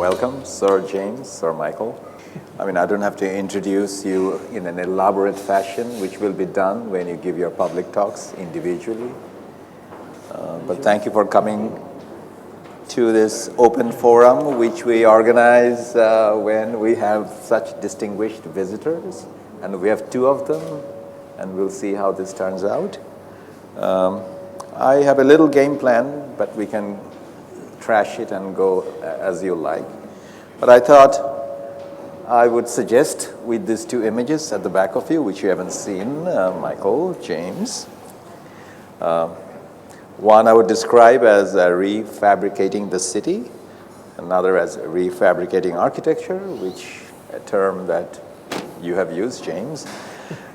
welcome, Sir James, Sir Michael. I mean, I don't have to introduce you in an elaborate fashion, which will be done when you give your public talks individually. But thank you for coming to this open forum, which we organize when we have such distinguished visitors. And we have two of them, and we'll see how this turns out. I have a little game plan, but we can trash it and go as you like. But I thought I would suggest with these two images at the back of you, which you haven't seen, Michael, James. One I would describe as re-fabricating the city, another as re-fabricating architecture, which a term that you have used, James.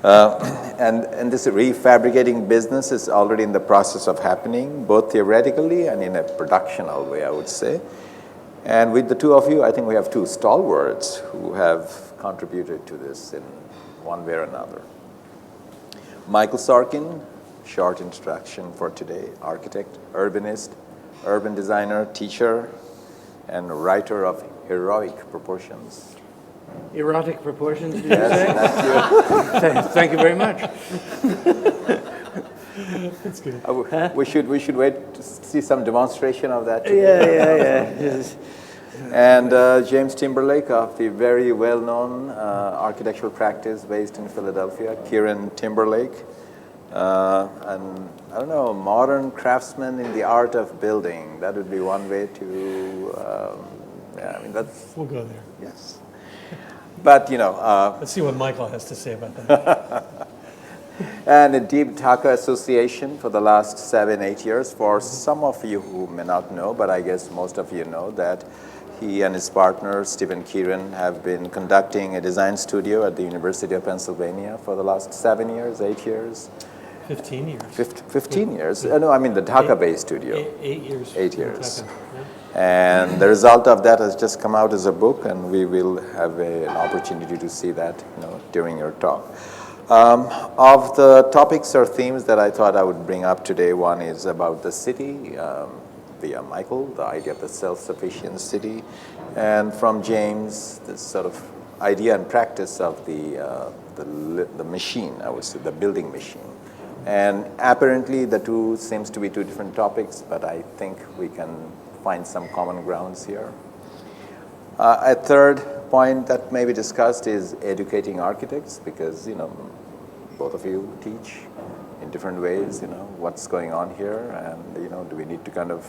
And this re-fabricating business is already in the process of happening, both theoretically and in a productional way, I would say. And with the two of you, I think we have two stalwarts who have contributed to this in one way or another. Michael Sorkin, short introduction for today, architect, urbanist, urban designer, teacher, and writer of heroic proportions. Erotic proportions, did you Yes, say? that's you. Thank you very much. That's good. We should wait to see some demonstration of that. Yeah. And James Timberlake of the very well-known architectural practice based in Philadelphia, Kieran Timberlake. And I don't know, modern craftsman in the art of building. That would be one way to, I mean, that's... We'll go there. Yes. But, you know... Let's see what Michael has to say about that. And a deep Dhaka association for the last 7-8 years. For some of you who may not know, but I guess most of you know that he and his partner, Stephen Kieran, have been conducting a design studio at the University of Pennsylvania for the last 7 years, 8 years. 15 years. 15 years? No, I mean the Dhaka-based studio. 8 years. 8 years. Dhaka, yeah. And the result of that has just come out as a book, and we will have an opportunity to see that, during your talk. Of the topics or themes that I thought I would bring up today, one is about the city, via Michael, the idea of the self-sufficient city, and from James, this sort of idea and practice of the machine, I would say, the building machine. And apparently the two seems to be two different topics, but I think we can find some common grounds here. A third point that may be discussed is educating architects, because both of you teach in different ways, what's going on here, and do we need to kind of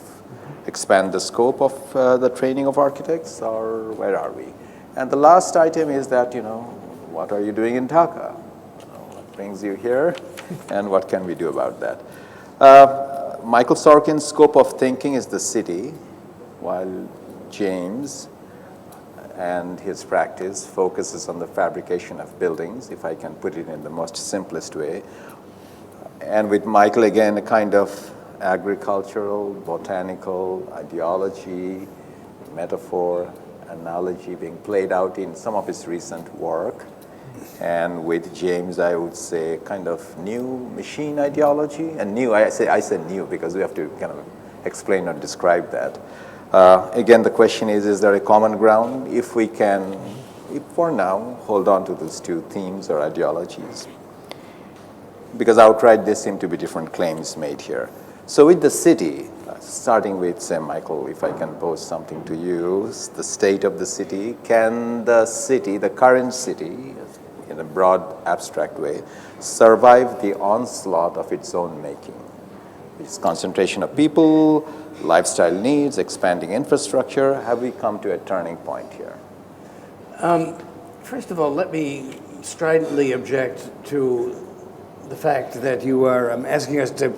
expand the scope of the training of architects, or where are we? And the last item is that what are you doing in Dhaka? What brings you here, and what can we do about that? Michael Sorkin's scope of thinking is the city, while James and his practice focuses on the fabrication of buildings, if I can put it in the most simplest way. And with Michael, again, a kind of agricultural, botanical ideology, metaphor, analogy being played out in some of his recent work. And with James, I would say kind of new machine ideology. And new, I say new because we have to kind of explain or describe that. Again, the question is there a common ground? If we can, for now, hold on to those two themes or ideologies. Because outright, there seem to be different claims made here. So with the city, starting with, say, Michael, if I can pose something to you, the state of the city, can the city, the current city, in a broad, abstract way, survive the onslaught of its own making? Its concentration of people, lifestyle needs, expanding infrastructure. Have we come to a turning point here? First of all, let me stridently object to the fact that you are asking us to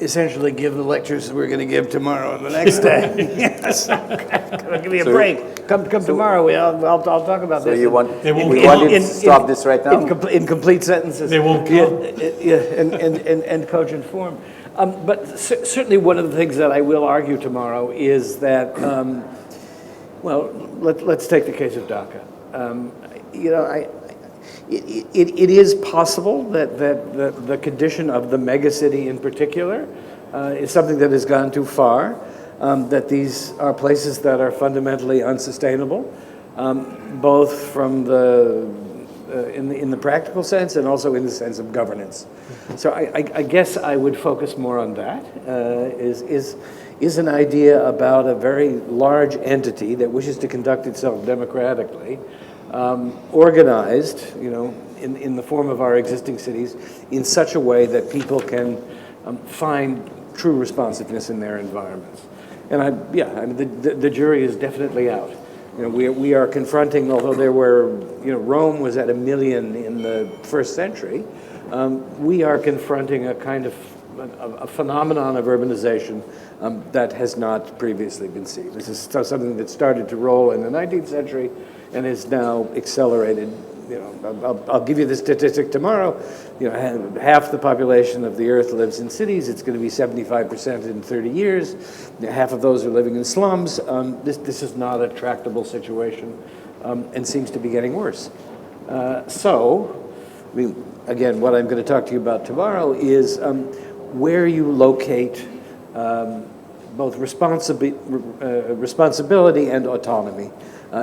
essentially give the lectures we're going to give tomorrow and the next day. Yes. Give me a break. Come tomorrow. I'll talk about this. So you want, They won't we come. want to stop this right now? In complete sentences. They won't come. And cogent form. But certainly one of the things that I will argue tomorrow is that, let's take the case of Dhaka. It is possible that the condition of the megacity in particular is something that has gone too far. that these are places that are fundamentally unsustainable, both from in the practical sense and also in the sense of governance. So I guess I would focus more on that. Is an idea about a very large entity that wishes to conduct itself democratically, organized, in the form of our existing cities, in such a way that people can find true responsiveness in their environments. And the jury is definitely out. We are confronting, although there were, Rome was at 1 million in the first century, we are confronting a kind of a phenomenon of urbanization that has not previously been seen. This is something that started to roll in the 19th century and is now accelerated. I'll give you the statistic tomorrow. Half the population of the earth lives in cities. It's going to be 75% in 30 years. Half of those are living in slums. This is not a tractable situation and seems to be getting worse. Again, what I'm going to talk to you about tomorrow is where you locate both responsibility and autonomy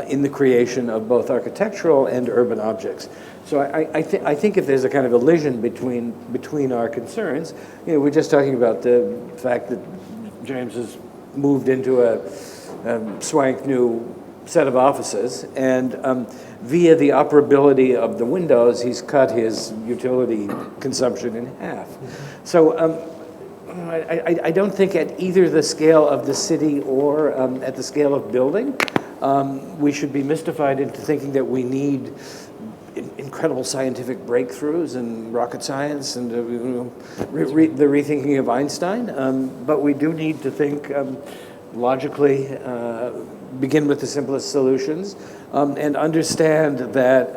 in the creation of both architectural and urban objects. So I think if there's a kind of elision between our concerns, we're just talking about the fact that James has moved into a swank new set of offices, and via the operability of the windows, he's cut his utility consumption in half. So I don't think at either the scale of the city or at the scale of building, we should be mystified into thinking that we need incredible scientific breakthroughs in rocket science and the rethinking of Einstein. But we do need to think logically, begin with the simplest solutions, and understand that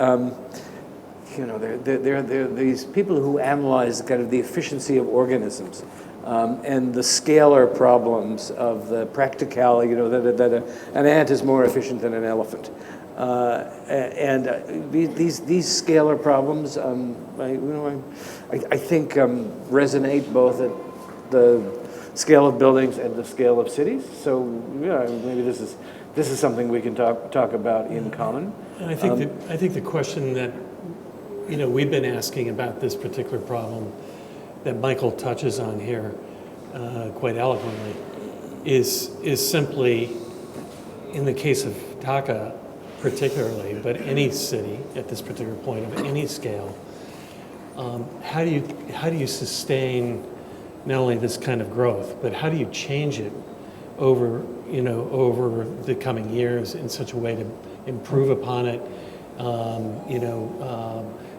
there are these people who analyze kind of the efficiency of organisms. And the scalar problems of the practicality, that an ant is more efficient than an elephant. These scalar problems, I think resonate both at the scale of buildings and the scale of cities. So maybe this is something we can talk about in common. And I think the question that we've been asking about this particular problem that Michael touches on here quite eloquently is simply, in the case of Dhaka particularly, but any city at this particular point of any scale, how do you sustain not only this kind of growth, but how do you change it over the coming years in such a way to improve upon it,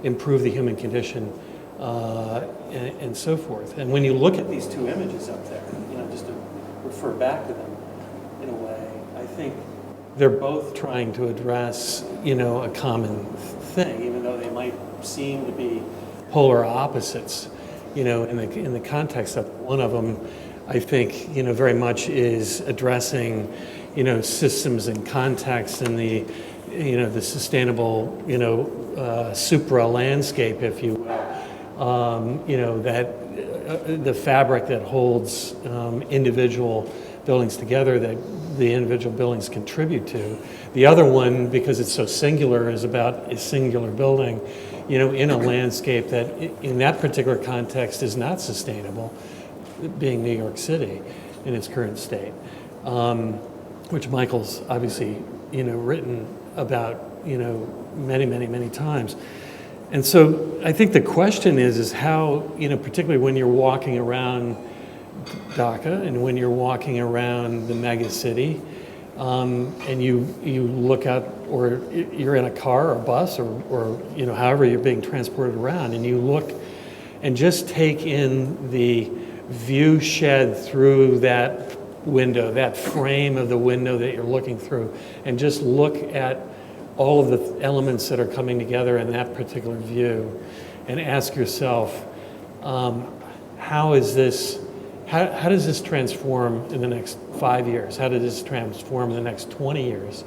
improve the human condition, and so forth. And when you look at these two images up there, just to refer back to them in a way, I think they're both trying to address, a common thing, even though they might seem to be polar opposites, in the context of one of them. I think, very much is addressing, systems and context and the sustainable, supra landscape, if you will. That the fabric that holds individual buildings together that the individual buildings contribute to. The other one, because it's so singular, is about a singular building, in a landscape that in that particular context is not sustainable, being New York City in its current state, which Michael's obviously, written about, many, many, many times. And so I think the question is how, particularly when you're walking around Dhaka and when you're walking around the mega city, and you look out, or you're in a car or bus or however you're being transported around, and you look and just take in the view shed through that window, that frame of the window that you're looking through, and just look at all of the elements that are coming together in that particular view, and ask yourself, how does this transform in the next 5 years? How does this transform in the next 20 years?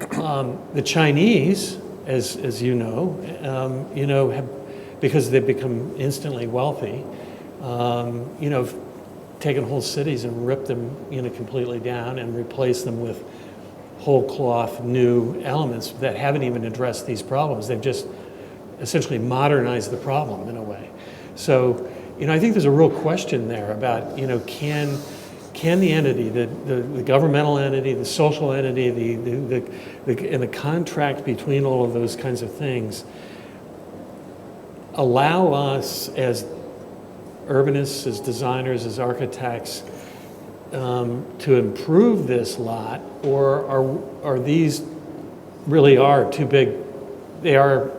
The Chinese, as you know, because they've become instantly wealthy, taken whole cities and ripped them, completely down and replaced them with whole cloth new elements that haven't even addressed these problems. They've just essentially modernized the problem in a way. So, I think there's a real question there about, can the entity, the governmental entity, the social entity, and the contract between all of those kinds of things allow us as urbanists, as designers, as architects, to improve this lot, or are these really are too big? They are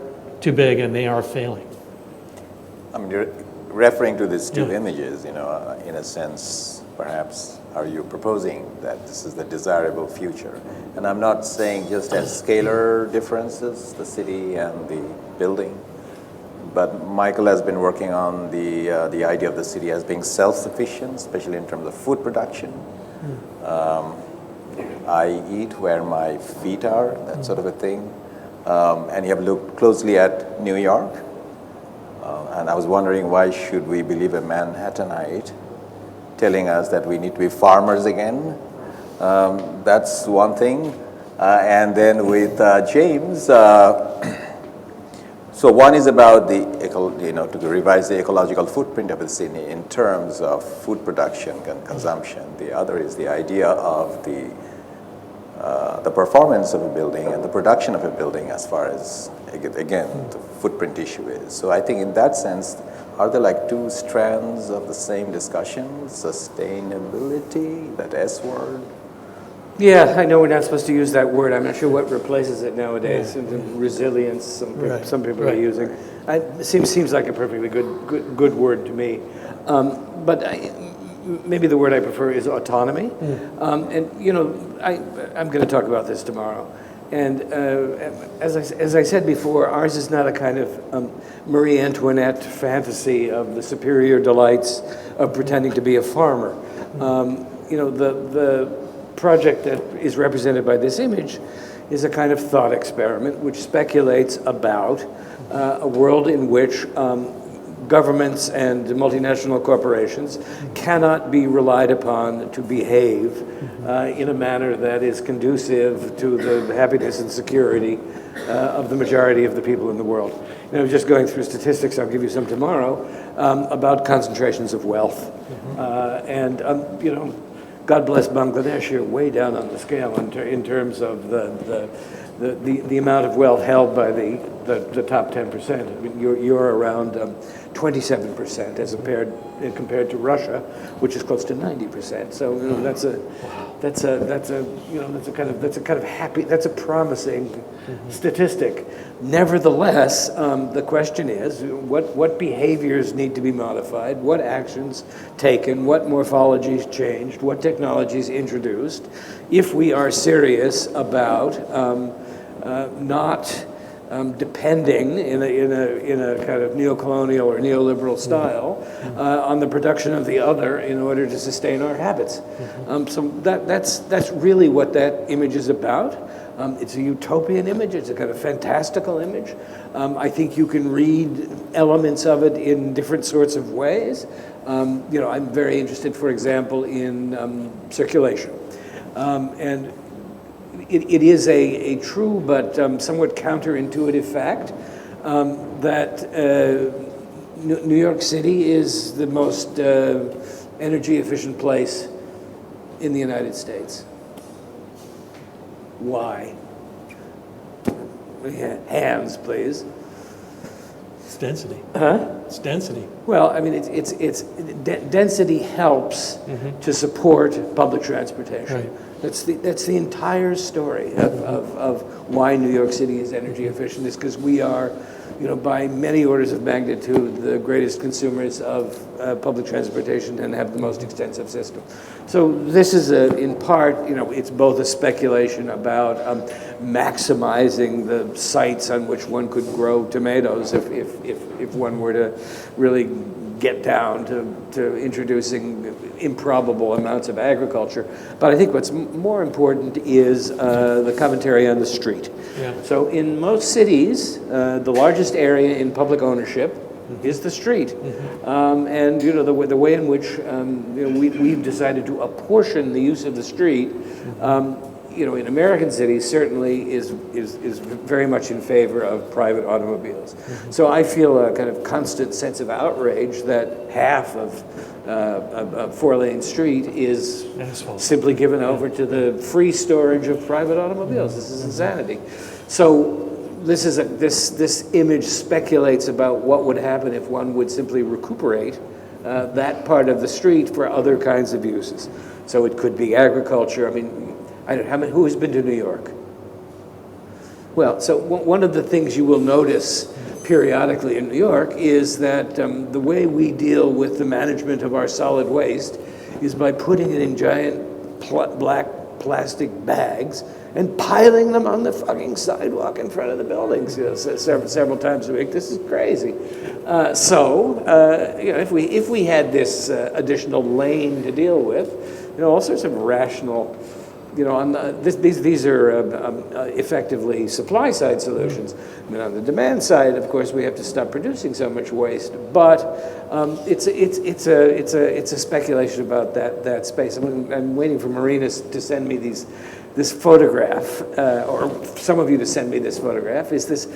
too big and they are failing. I mean, you're referring to these two images, in a sense, perhaps, are you proposing that this is the desirable future? And I'm not saying just as scalar differences, the city and the building, but Michael has been working on the idea of the city as being self-sufficient, especially in terms of food production. I eat where my feet are, that sort of a thing. And you have looked closely at New York. And I was wondering, why should we believe a Manhattanite telling us that we need to be farmers again? That's one thing. And then with James, so one is about to revise the ecological footprint of the city in terms of food production and consumption. The other is the idea of the performance of a building and the production of a building as far as, again, the footprint issue is. So I think in that sense, are there like two strands of the same discussion? Sustainability, that S word? Yeah, I know we're not supposed to use that word. I'm not sure what replaces it nowadays. Resilience, some people are using. It seems like a perfectly good word to me. But maybe the word I prefer is autonomy. And I'm going to talk about this tomorrow. And as I said before, ours is not a kind of Marie Antoinette fantasy of the superior delights of pretending to be a farmer. The project that is represented by this image is a kind of thought experiment which speculates about a world in which governments and multinational corporations cannot be relied upon to behave in a manner that is conducive to the happiness and security of the majority of the people in the world. Just going through statistics, I'll give you some tomorrow, about concentrations of wealth. God bless Bangladesh, you're way down on the scale in terms of the amount of wealth held by the top 10%. I mean, you're around 27% as compared to Russia, which is close to 90%. So that's a kind of happy, that's a promising statistic. Nevertheless, the question is what behaviors need to be modified, what actions taken, what morphologies changed, what technologies introduced, if we are serious about not depending in a kind of neo-colonial or neoliberal style on the production of the other in order to sustain our habits. So that's really what that image is about. It's a utopian image. It's a kind of fantastical image. I think you can read elements of it in different sorts of ways. I'm very interested, for example, in circulation. And it is a true but somewhat counterintuitive fact that New York City is the most energy efficient place in the United States. Why? Hands, please. It's density. Huh? It's density. Well, I mean, it's density helps to support public transportation. Right. That's the entire story of why New York City is energy efficient, is because we are, by many orders of magnitude, the greatest consumers of public transportation and have the most extensive system. So this is in part, it's both a speculation about maximizing the sites on which one could grow tomatoes if one were to really get down to introducing improbable amounts of agriculture. But I think what's more important is the commentary on the street. Yeah. So in most cities, the largest area in public ownership is the street. And the way in which we've decided to apportion the use of the street, in American cities certainly is very much in favor of private automobiles. So I feel a kind of constant sense of outrage that half of a four-lane street is Asphalt. simply given over to the free storage of private automobiles. This is insanity. So this image speculates about what would happen if one would simply recuperate that part of the street for other kinds of uses. So it could be agriculture. I mean, who has been to New York? Well, so one of the things you will notice periodically in New York is that the way we deal with the management of our solid waste is by putting it in giant black plastic bags and piling them on the fucking sidewalk in front of the buildings, several times a week. This is crazy. If we had this additional lane to deal with, all sorts of rational, these are effectively supply side solutions. I mean, on the demand side, of course, we have to stop producing so much waste. But it's a speculation about that space. I'm waiting for Marina to send me this photograph, or some of you to send me this photograph. Is this,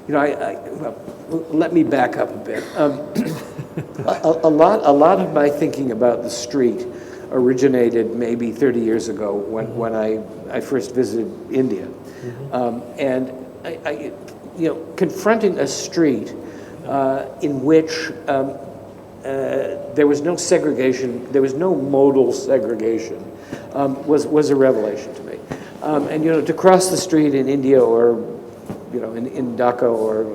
let me back up a bit. A lot of my thinking about the street originated maybe 30 years ago when I first visited India. And I confronting a street in which there was no segregation, there was no modal segregation, was a revelation to me. And to cross the street in India or in Dhaka or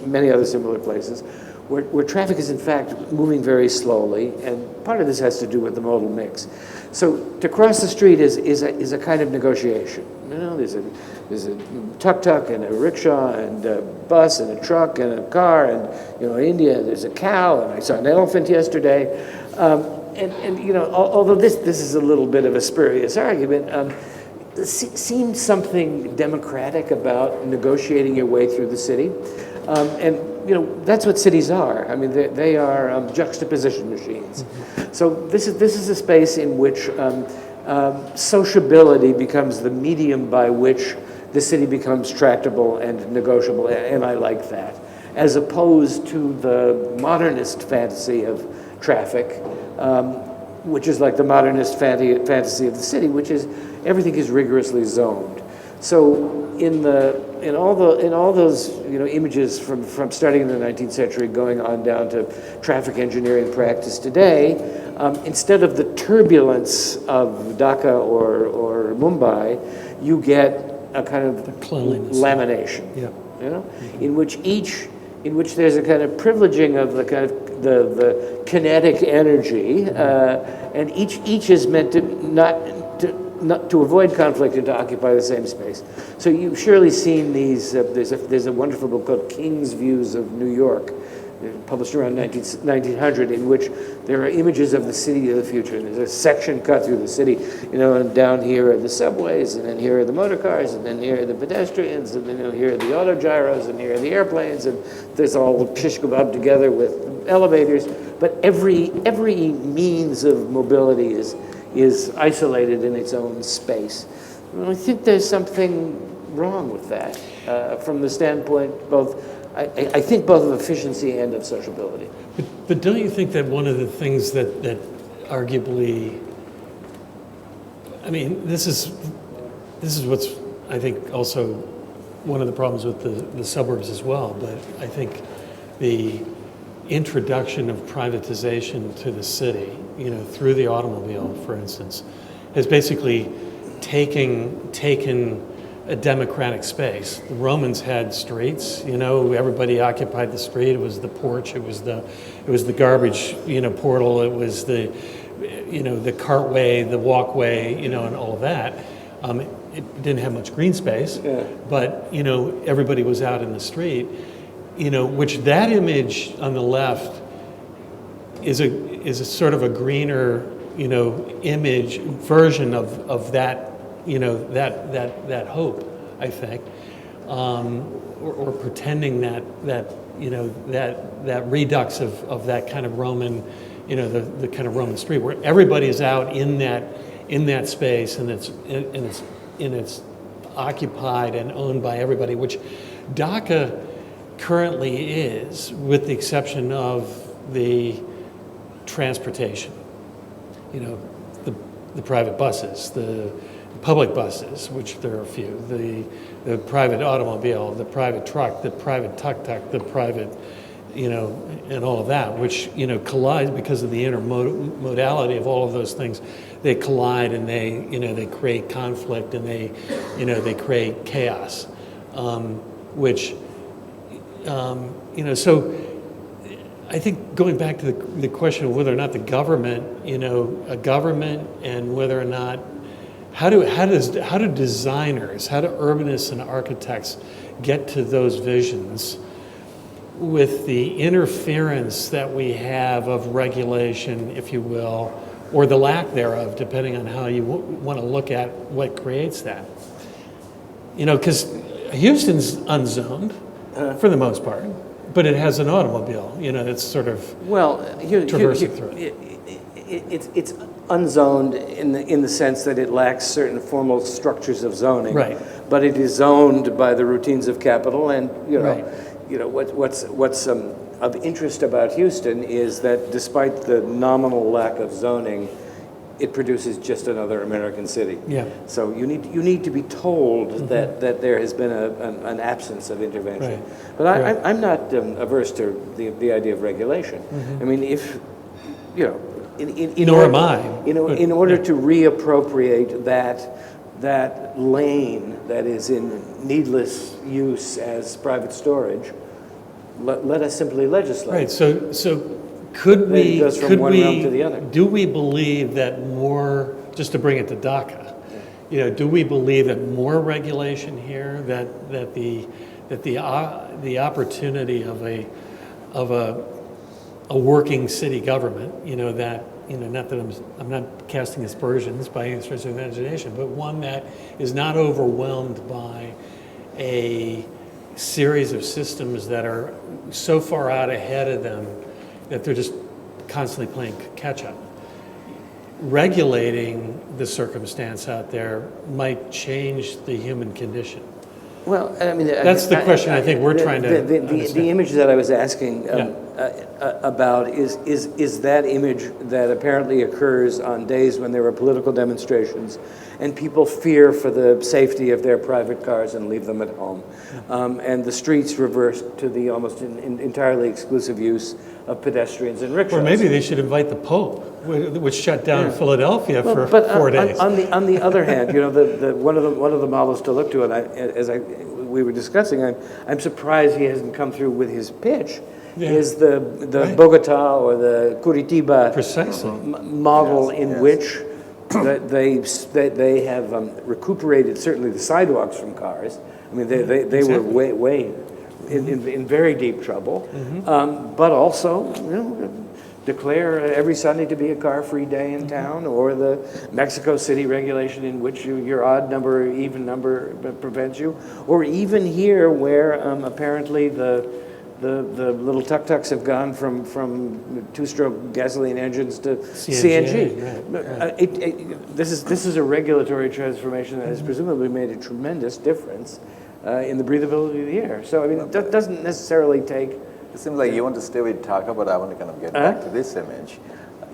many other similar places, where traffic is in fact moving very slowly, and part of this has to do with the modal mix. So to cross the street is a kind of negotiation. There's a tuk-tuk and a rickshaw and a bus and a truck and a car, and in India there's a cow, and I saw an elephant yesterday. Although this is a little bit of a spurious argument, seems something democratic about negotiating your way through the city. That's what cities are. I mean, they are juxtaposition machines. So this is a space in which sociability becomes the medium by which the city becomes tractable and negotiable, and I like that, as opposed to the modernist fantasy of traffic, which is like the modernist fantasy of the city, which is everything is rigorously zoned. So in all those images from starting in the 19th century going on down to traffic engineering practice today, instead of the turbulence of Dhaka or Mumbai, you get a kind of lamination. In which there's a kind of privileging of the kind of the kinetic energy, and each is meant to not to avoid conflict and to occupy the same space. So you've surely seen these. There's a wonderful book called King's Views of New York, published around 1900, in which there are images of the city of the future. And there's a section cut through the city, and down here are the subways, and then here are the motor cars, and then here are the pedestrians, and then here are the autogyros, and here are the airplanes, and there's all shish kebab together with elevators. But every means of mobility is isolated in its own space. And I think there's something wrong with that from the standpoint I think both of efficiency and of sociability. But don't you think that one of the things that arguably, I mean, this is what's, I think, also one of the problems with the suburbs as well, but I think the introduction of privatization to the city, through the automobile, for instance, has basically taken a democratic space. The Romans had streets, everybody occupied the street. It was the porch, it was the garbage, portal, it was the cartway, the walkway, and all of that. It didn't have much green space, but everybody was out in the street. Which that image on the left is a sort of a greener, image version of that, that hope, I think, or pretending that that redux of that kind of Roman, the kind of Roman street where everybody is out in that space, and it's occupied and owned by everybody, which Dhaka currently is, with the exception of the transportation. The private buses, the public buses, which there are a few, the private automobile, the private truck, the private tuk-tuk, the private, and all of that, which, collides because of the intermodality of all of those things. They collide, and they create conflict, and they create chaos, which, so I think going back to the question of whether or not the government, a government, and whether or not, how do designers, how do urbanists and architects get to those visions with the interference that we have of regulation, if you will, or the lack thereof, depending on how you want to look at what creates that. Because Houston's unzoned for the most part, but it has an automobile, that's sort of traversing through it. It's unzoned in the sense that it lacks certain formal structures of zoning, right? But it is zoned by the routines of capital, and Right. What's of interest about Houston is that despite the nominal lack of zoning, it produces just another American city. Yeah. So you need to be told that there has been an absence of intervention. Right. But Right. I'm not averse to the idea of regulation. I mean, if Nor am I. In order to reappropriate that lane that is in needless use as private storage, let us simply legislate. Right. So could we? It goes from could one we? realm to the other. Do we believe that more? Just to bring it to Dhaka, do we believe that more regulation here? That the opportunity of a working city government, not that I'm not casting aspersions by any stretch of the imagination, but one that is not overwhelmed by a series of systems that are so far out ahead of them that they're just constantly playing catch up. Regulating the circumstance out there might change the human condition. Well, I mean, That's the question I think we're trying to understand. The image that I was asking about is that image that apparently occurs on days when there are political demonstrations and people fear for the safety of their private cars and leave them at home. And the streets revert to the almost entirely exclusive use of pedestrians and rickshaws. Or maybe they should invite the Pope, which shut down Philadelphia for but 4 days. On the other hand, one of the models to look to, and we were discussing, I'm surprised he hasn't come through with his pitch. Yeah. Is the Right. Bogota or the Curitiba Precisely. model in which they have recuperated certainly the sidewalks from cars. I mean, they Exactly. were way in very deep trouble, but also declare every Sunday to be a car-free day in town, or the Mexico City regulation in which your odd number or even number prevents you, or even here where apparently the little tuk-tuks have gone from two-stroke gasoline engines to CNG. Right. This is a regulatory transformation that has presumably made a tremendous difference in the breathability of the air. So I mean, it doesn't necessarily take. It seems like you want to stay with Dhaka, but I want to kind of get back to this image.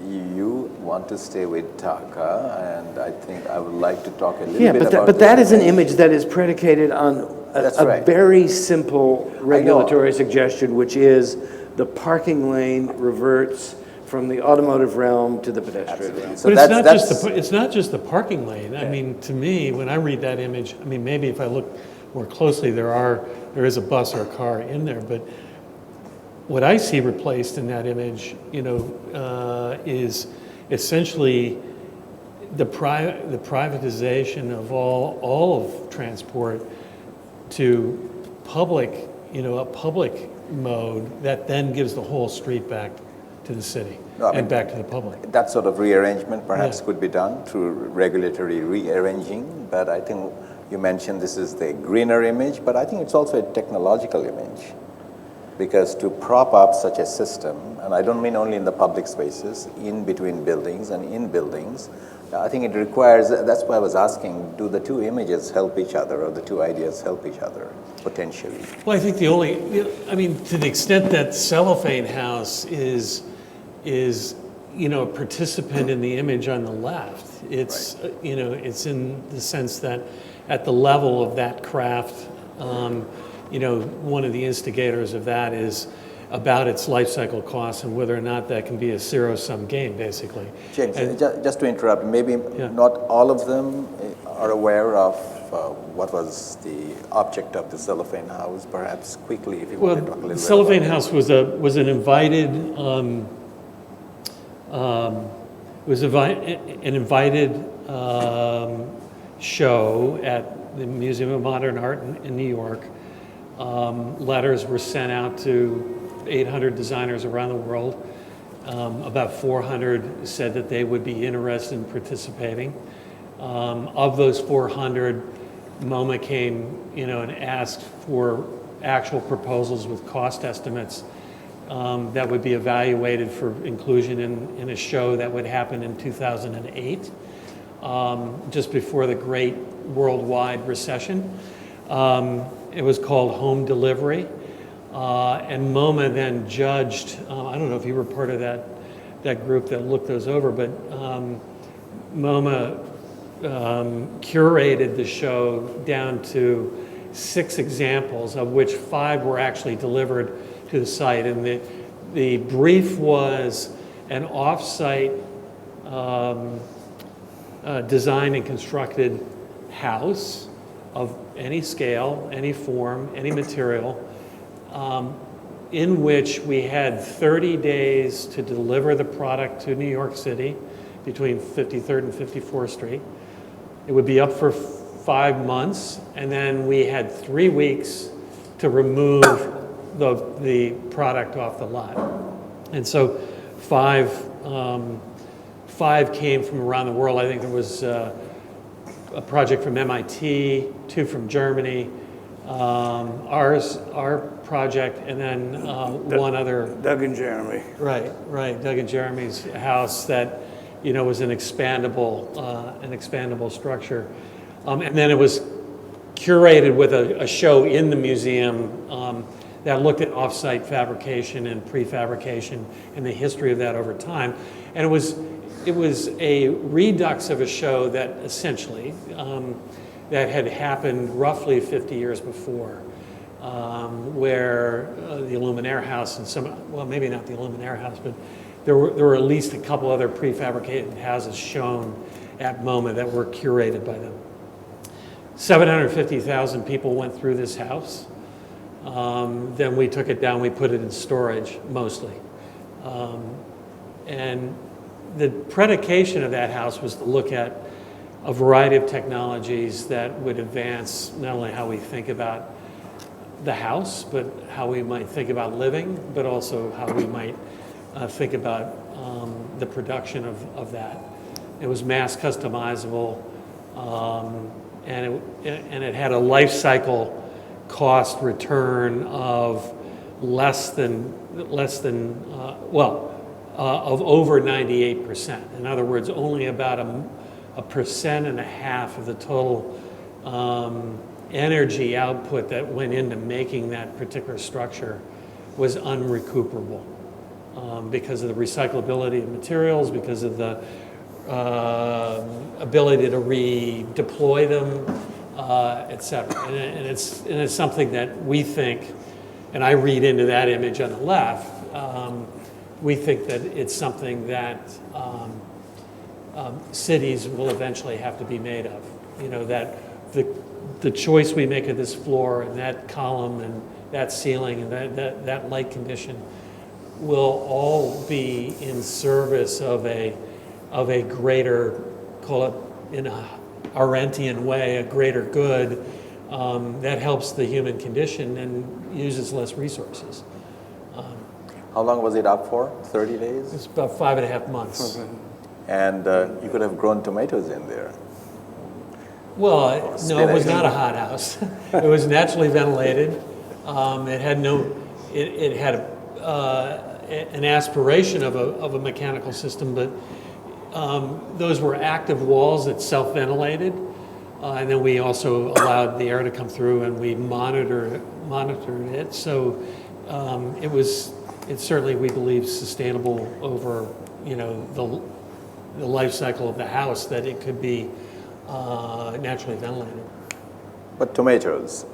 You want to stay with Dhaka, and I think I would like to talk a little bit about but that is an image that is predicated on a right. very simple regulatory suggestion, which is the parking lane reverts from the automotive realm to the pedestrian realm. So But that's it's not just the parking lane. I mean, to me, when I read that image, I mean, maybe if I look more closely, there is a bus or a car in there, but what I see replaced in that image, is essentially the privatization of all of transport to public, a public mode that then gives the whole street back to the city and back to the public. that sort of rearrangement perhaps could be done through regulatory rearranging, but I think you mentioned this is the greener image, but I think it's also a technological image. because to prop up such a system, and I don't mean only in the public spaces, in between buildings and in buildings, I think it requires, that's why I was asking, do the two images help each other or the two ideas help each other potentially? Well, I think I mean, to the extent that Cellophane House is a participant in the image on the left, it's, it's in the sense that at the level of that craft, one of the instigators of that is about its life cycle costs and whether or not that can be a zero-sum game, basically. James, just to interrupt, maybe not all of them are aware of what was the object of the Cellophane House, perhaps quickly, if you want to talk a little bit. The Cellophane House was an invited show at the Museum of Modern Art in New York. Letters were sent out to 800 designers around the world. About 400 said that they would be interested in participating. Of those 400, MoMA came, and asked for actual proposals with cost estimates that would be evaluated for inclusion in a show that would happen in 2008, just before the great worldwide recession. It was called Home Delivery. And MoMA then judged, I don't know if you were part of that group that looked those over, but MoMA curated the show down to 6 examples, of which 5 were actually delivered to the site. And the brief was an off-site designed and constructed house of any scale, any form, any material, in which we had 30 days to deliver the product to New York City between 53rd and 54th Street. It would be up for 5 months, and then we had 3 weeks to remove the product off the lot. And so 5 came from around the world. I think there was a project from MIT, 2 from Germany, our project, and then one other. Doug and Jeremy. Right. Doug and Jeremy's house that, was an expandable structure, and then it was curated with a show in the museum that looked at off-site fabrication and prefabrication and the history of that over time, and it was a redux of a show that essentially that had happened roughly 50 years before, where the Illuminaire House and well, maybe not the Illuminaire House, but there were at least a couple other prefabricated houses shown at MoMA that were curated by them. 750,000 people went through this house. Then we took it down, we put it in storage, mostly. And the predication of that house was to look at a variety of technologies that would advance not only how we think about the house, but how we might think about living, but also how we might think about the production of that. It was mass customizable, and it had a life cycle cost return of of over 98%. In other words, only about 1.5% of the total energy output that went into making that particular structure was unrecuperable because of the recyclability of materials, because of the ability to redeploy them, et cetera. And it's something that we think, and I read into that image on the left, we think that it's something that cities will eventually have to be made of. That the choice we make of this floor and that column and that ceiling and that light condition will all be in service of a greater, call it in a Arendtian way, a greater good that helps the human condition and uses less resources. How long was it up for? 30 days? It's about 5.5 months. And you could have grown tomatoes in there. Well, no, it was not a hothouse. It was naturally ventilated. It had no it had an aspiration of a mechanical system, but those were active walls that self-ventilated. And then we also allowed the air to come through, and we monitored it. So it's certainly, we believe, sustainable over, the life cycle of the house, that it could be naturally ventilated. But tomatoes.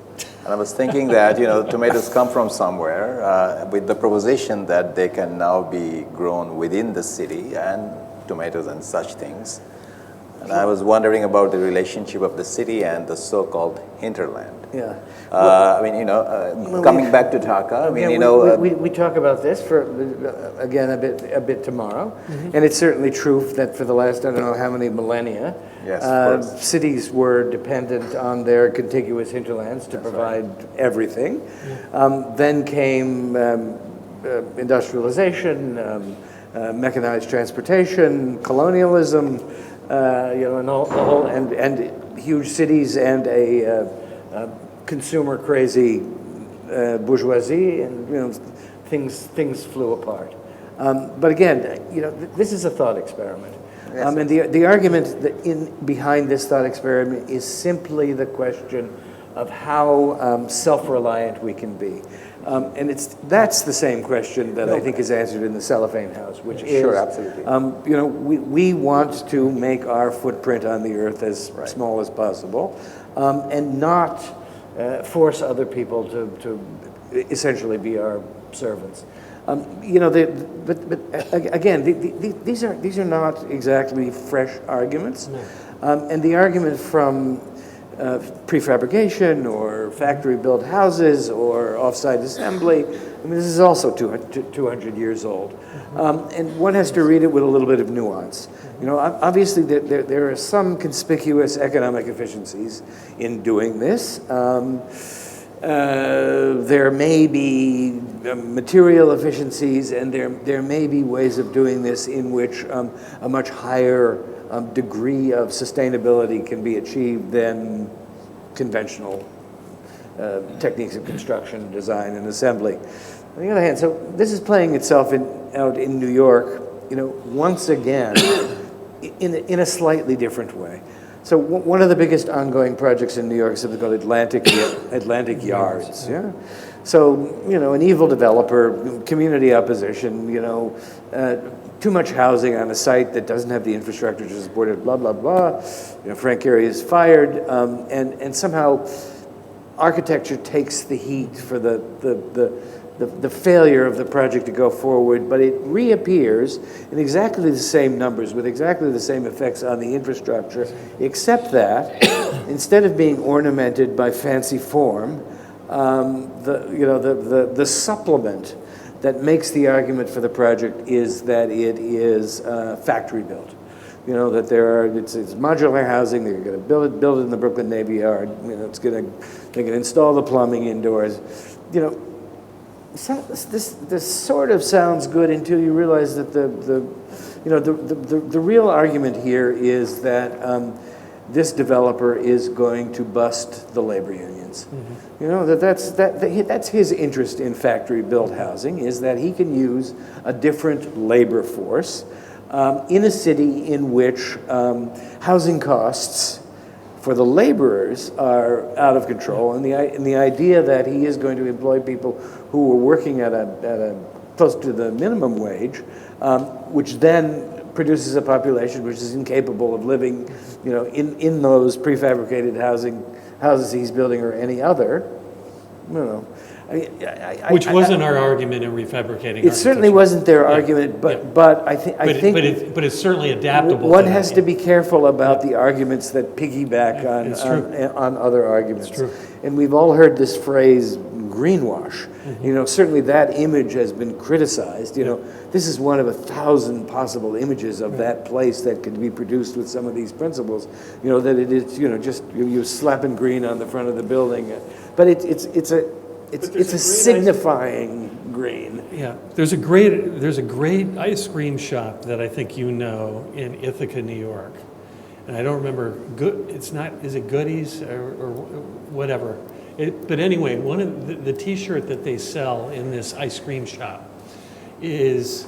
And I was thinking that, tomatoes come from somewhere with the proposition that they can now be grown within the city, and tomatoes and such things. And I was wondering about the relationship of the city and the so-called hinterland. Yeah. Coming back to Dhaka, we talk about this for again a bit tomorrow, and it's certainly true that for the last I don't know how many millennia, yes, cities were dependent on their contiguous hinterlands to provide everything. Then came industrialization, mechanized transportation, colonialism. And the whole, and huge cities, and a consumer-crazy bourgeoisie, and things flew apart. But again, this is a thought experiment, yes. And the argument behind this thought experiment is simply the question of how self-reliant we can be. And that's the same question that I think is answered in the cellophane house, which is, sure, absolutely. We want to make our footprint on the earth as small as possible, and not force other people to essentially be our servants. But again, these are not exactly fresh arguments, and the argument from prefabrication or factory-built houses or off-site assembly, this is also 200 years old. And one has to read it with a little bit of nuance. Obviously there are some conspicuous economic efficiencies in doing this. There may be material efficiencies, and there may be ways of doing this in which a much higher degree of sustainability can be achieved than conventional techniques of construction, design, and assembly. On the other hand, so this is playing itself out in New York, once again, in a slightly different way. So one of the biggest ongoing projects in New York is something called Atlantic Yards. Yeah. So an evil developer, community opposition, too much housing on a site that doesn't have the infrastructure to support it, blah blah blah. Frank Gehry is fired, and somehow architecture takes the heat for the failure of the project to go forward, but it reappears in exactly the same numbers with exactly the same effects on the infrastructure, except that instead of being ornamented by fancy form, the supplement that makes the argument for the project is that it is factory built. That it's modular housing. They're going to build it in the Brooklyn Navy Yard. They're going to install the plumbing indoors. This sort of sounds good until you realize that the real argument here is that this developer is going to bust the labor unions. Mm-hmm. That's his interest in factory-built housing, is that he can use a different labor force in a city in which housing costs for the laborers are out of control, and the idea that he is going to employ people who are working at a close to the minimum wage, which then produces a population which is incapable of living, in those prefabricated houses he's building or any other. Which wasn't our argument in refabricating. It certainly wasn't their argument, but I think it's certainly adaptable. One has to be careful about the arguments that piggyback on other arguments. It's true. And we've all heard this phrase, greenwash. Mm-hmm. Certainly that image has been criticized. This is one of 1,000 possible images of that place that could be produced with some of these principles. That it is, just you're slapping green on the front of the building, but it's a signifying green. Yeah, there's a great ice cream shop that I think in Ithaca, New York, and I don't remember. Is it Goodies or whatever? But anyway, one of the T-shirt that they sell in this ice cream shop is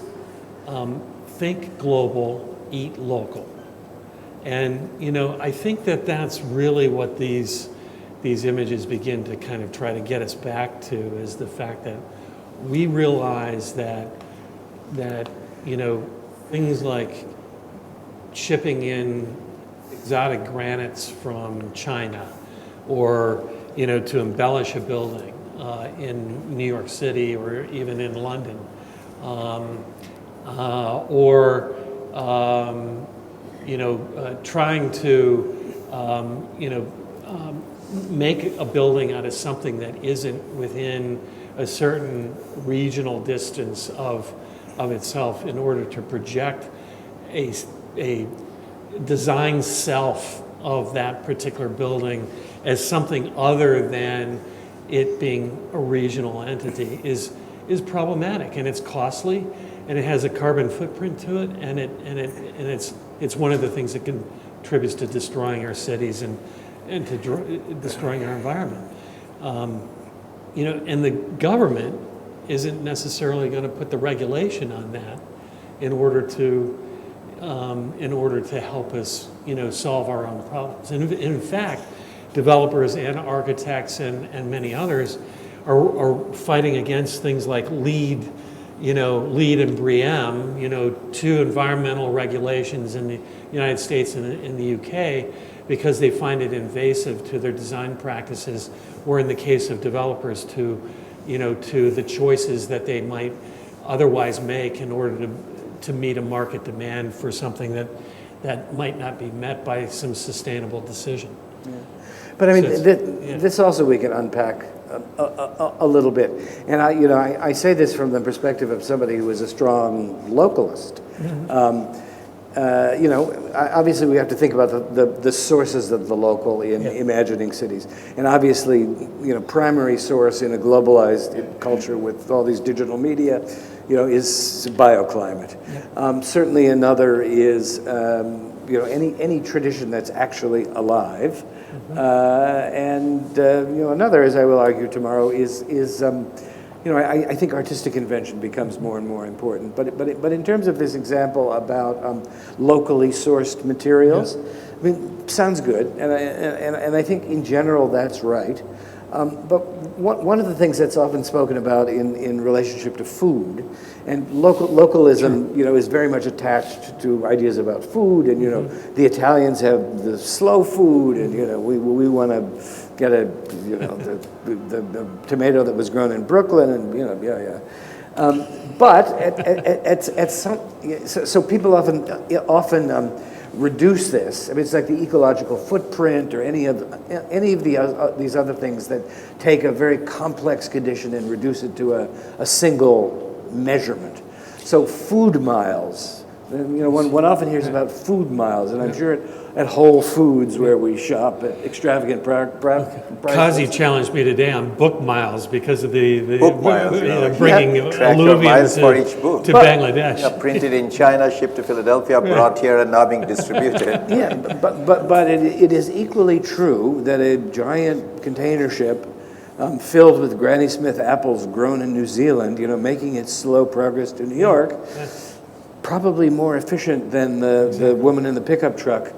think global, eat local. And, I think that that's really what these images begin to kind of try to get us back to, is the fact that we realize that things like shipping in exotic granites from China, or to embellish a building in New York City or even in London, or trying to make a building out of something that isn't within a certain regional distance of itself, in order to project a design self of that particular building as something other than it being a regional entity is problematic, and it's costly, and it has a carbon footprint to it, and it's one of the things that contributes to destroying our cities and to destroying our environment. And the government isn't necessarily going to put the regulation on that in order to help us, solve our own problems. And in fact, developers and architects and many others are fighting against things like LEED and BREEAM, two environmental regulations in the United States and in the UK, because they find it invasive to their design practices, or in the case of developers to the choices that they might otherwise make in order to meet a market demand for something that might not be met by some sustainable decision. Yeah. But I mean, this also we can unpack a little bit. And I say this from the perspective of somebody who is a strong localist. Mm-hmm. Obviously we have to think about the sources of the local in imagining cities. And obviously, primary source in a globalized culture with all these digital media, is bioclimate. Yeah. Certainly another is, any tradition that's actually alive. Mm-hmm. Another, as I will argue tomorrow, is I think artistic invention becomes more and more important. But in terms of this example about locally sourced materials, I mean, sounds good, and I think in general that's right. But one of the things that's often spoken about in relationship to food, and localism, is very much attached to ideas about food, and the Italians have the slow food, and we want to get the tomato that was grown in Brooklyn, and but at some, so people often reduce this. I mean, it's like the ecological footprint, or any of these other things that take a very complex condition and reduce it to a single measurement. So food miles. One often hears about food miles, and I'm sure at Whole Foods, where we shop at extravagant prices. Kazi challenged me today on book miles because of the book miles, bringing alluvium to Bangladesh. Yeah, printed in China, shipped to Philadelphia, brought here, and now being distributed. Yeah, but it is equally true that a giant container ship filled with Granny Smith apples grown in New Zealand, making its slow progress to New York, probably more efficient than the woman in the pickup truck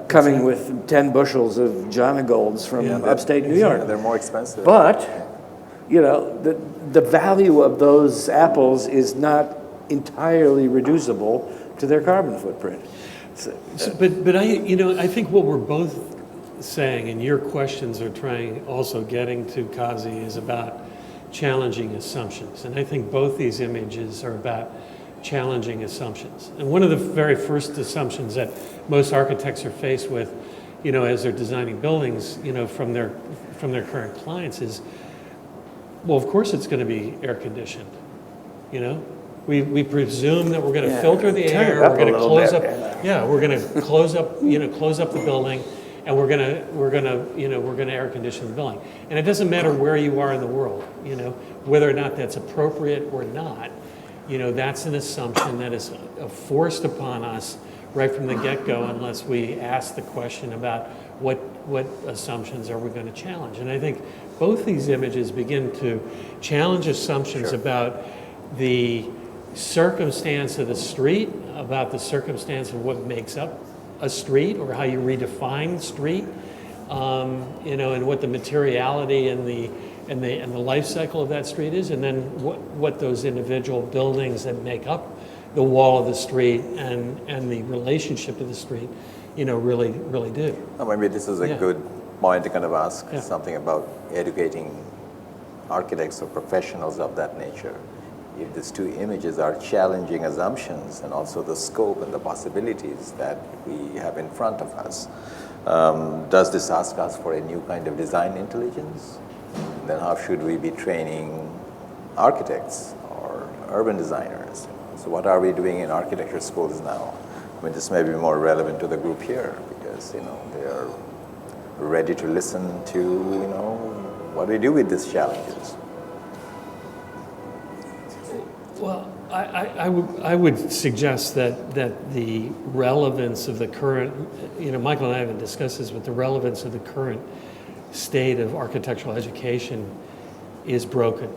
coming with 10 bushels of Jana Golds from upstate New York. Yeah, they're more expensive. But, the value of those apples is not entirely reducible to their carbon footprint. But I think what we're both saying, and your questions are getting to, Kazi, is about challenging assumptions. And I think both these images are about challenging assumptions. And one of the very first assumptions that most architects are faced with, as they're designing buildings, from their current clients is, well, of course it's going to be air conditioned. We presume that we're going to filter the air, we're going to close up, we're going to close up the building, and we're going to air condition the building. And it doesn't matter where you are in the world, whether or not that's appropriate or not. That's an assumption that is forced upon us right from the get-go, unless we ask the question about what assumptions are we going to challenge? And I think both these images begin to challenge assumptions about the circumstance of the street, about the circumstance of what makes up a street or how you redefine street, and what the materiality and the life cycle of that street is, and then what those individual buildings that make up the wall of the street and the relationship to the street, really do. Maybe this is a good point to kind of ask Yeah. something about educating architects or professionals of that nature. If these two images are challenging assumptions and also the scope and the possibilities that we have in front of us, does this ask us for a new kind of design intelligence? Then how should we be training architects or urban designers? So what are we doing in architecture schools now? I mean, this may be more relevant to the group here because, they are ready to listen to, what we do with these challenges. Well, I would suggest that the relevance of the current, Michael and I haven't discussed this, but the relevance of the current state of architectural education is broken,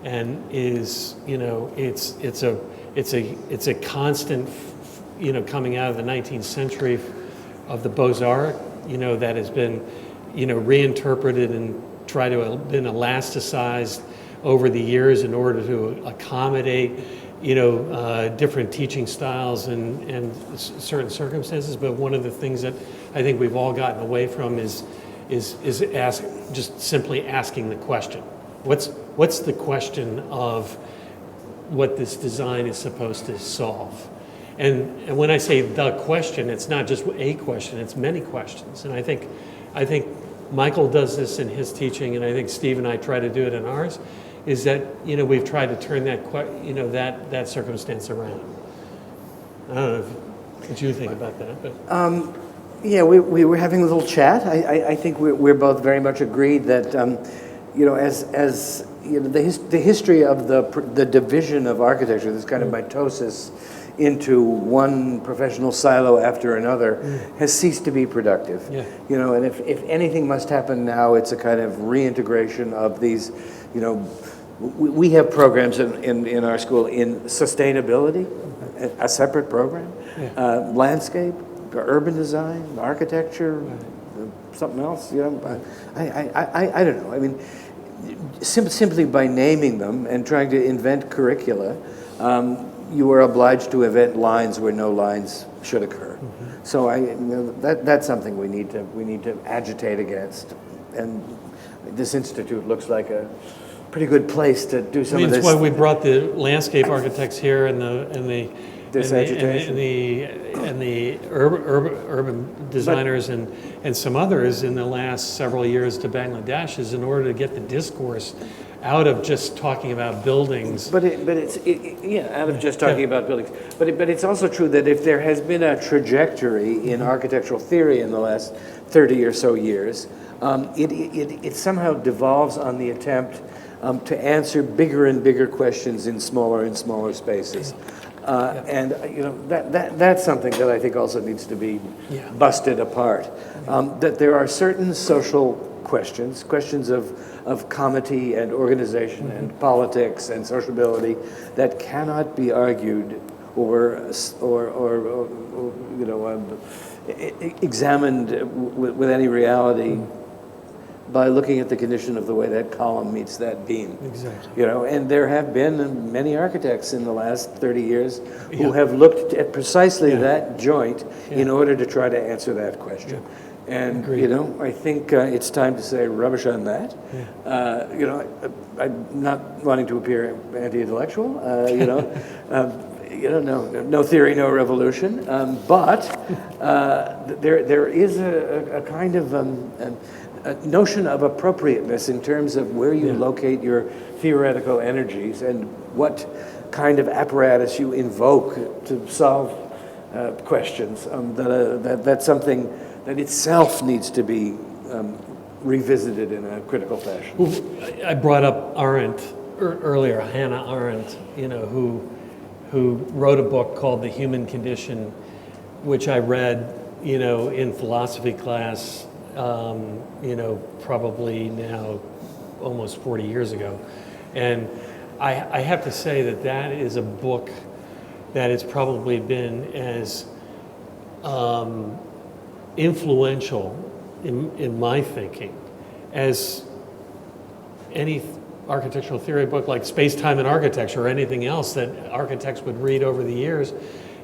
and is it's a constant, coming out of the 19th century of the Beaux-Arts, that has been, reinterpreted and tried to been elasticized over the years in order to accommodate, different teaching styles and certain circumstances. But one of the things that I think we've all gotten away from is just simply asking the question. What's the question of what this design is supposed to solve? And when I say the question, it's not just a question, it's many questions. And I think Michael does this in his teaching, and I think Steve and I try to do it in ours, is that, we've tried to turn that circumstance around. I don't know what you think about that, but. Yeah, we were having a little chat. I think we're both very much agreed that, as the history of the division of architecture, this kind of mitosis into one professional silo after another, has ceased to be productive. Yeah. And if anything must happen now, it's a kind of reintegration of these, we have programs in our school in sustainability, a separate program, landscape, urban design, architecture, something else. I don't know. I mean, simply by naming them and trying to invent curricula, you are obliged to invent lines where no lines should occur. So that's something we need to agitate against. And this institute looks like a pretty good place to do some of this. That's why we brought the landscape architects here and the urban designers and some others in the last several years to Bangladesh, is in order to get the discourse out of just talking about buildings. But it's out of just talking about buildings. But it's also true that if there has been a trajectory in architectural theory in the last 30 or so years, it somehow devolves on the attempt to answer bigger and bigger questions in smaller and smaller spaces. And that's something that I think also needs to be busted apart. That there are certain social questions of comity and organization and politics and sociability that cannot be argued or examined with any reality by looking at the condition of the way that column meets that beam. Exactly. And there have been many architects in the last 30 years who have looked at precisely that joint in order to try to answer that question. And, Agreed. I think it's time to say rubbish on that. I'm not wanting to appear anti-intellectual, no theory, no revolution. But there is a kind of a notion of appropriateness in terms of where you locate your theoretical energies and what kind of apparatus you invoke to solve questions. That's something that itself needs to be revisited in a critical fashion. Well, I brought up Arendt earlier, Hannah Arendt, who wrote a book called The Human Condition, which I read in philosophy class, probably now almost 40 years ago. And I have to say that is a book that has probably been as influential in my thinking as any architectural theory book like Space, Time, and Architecture or anything else that architects would read over the years,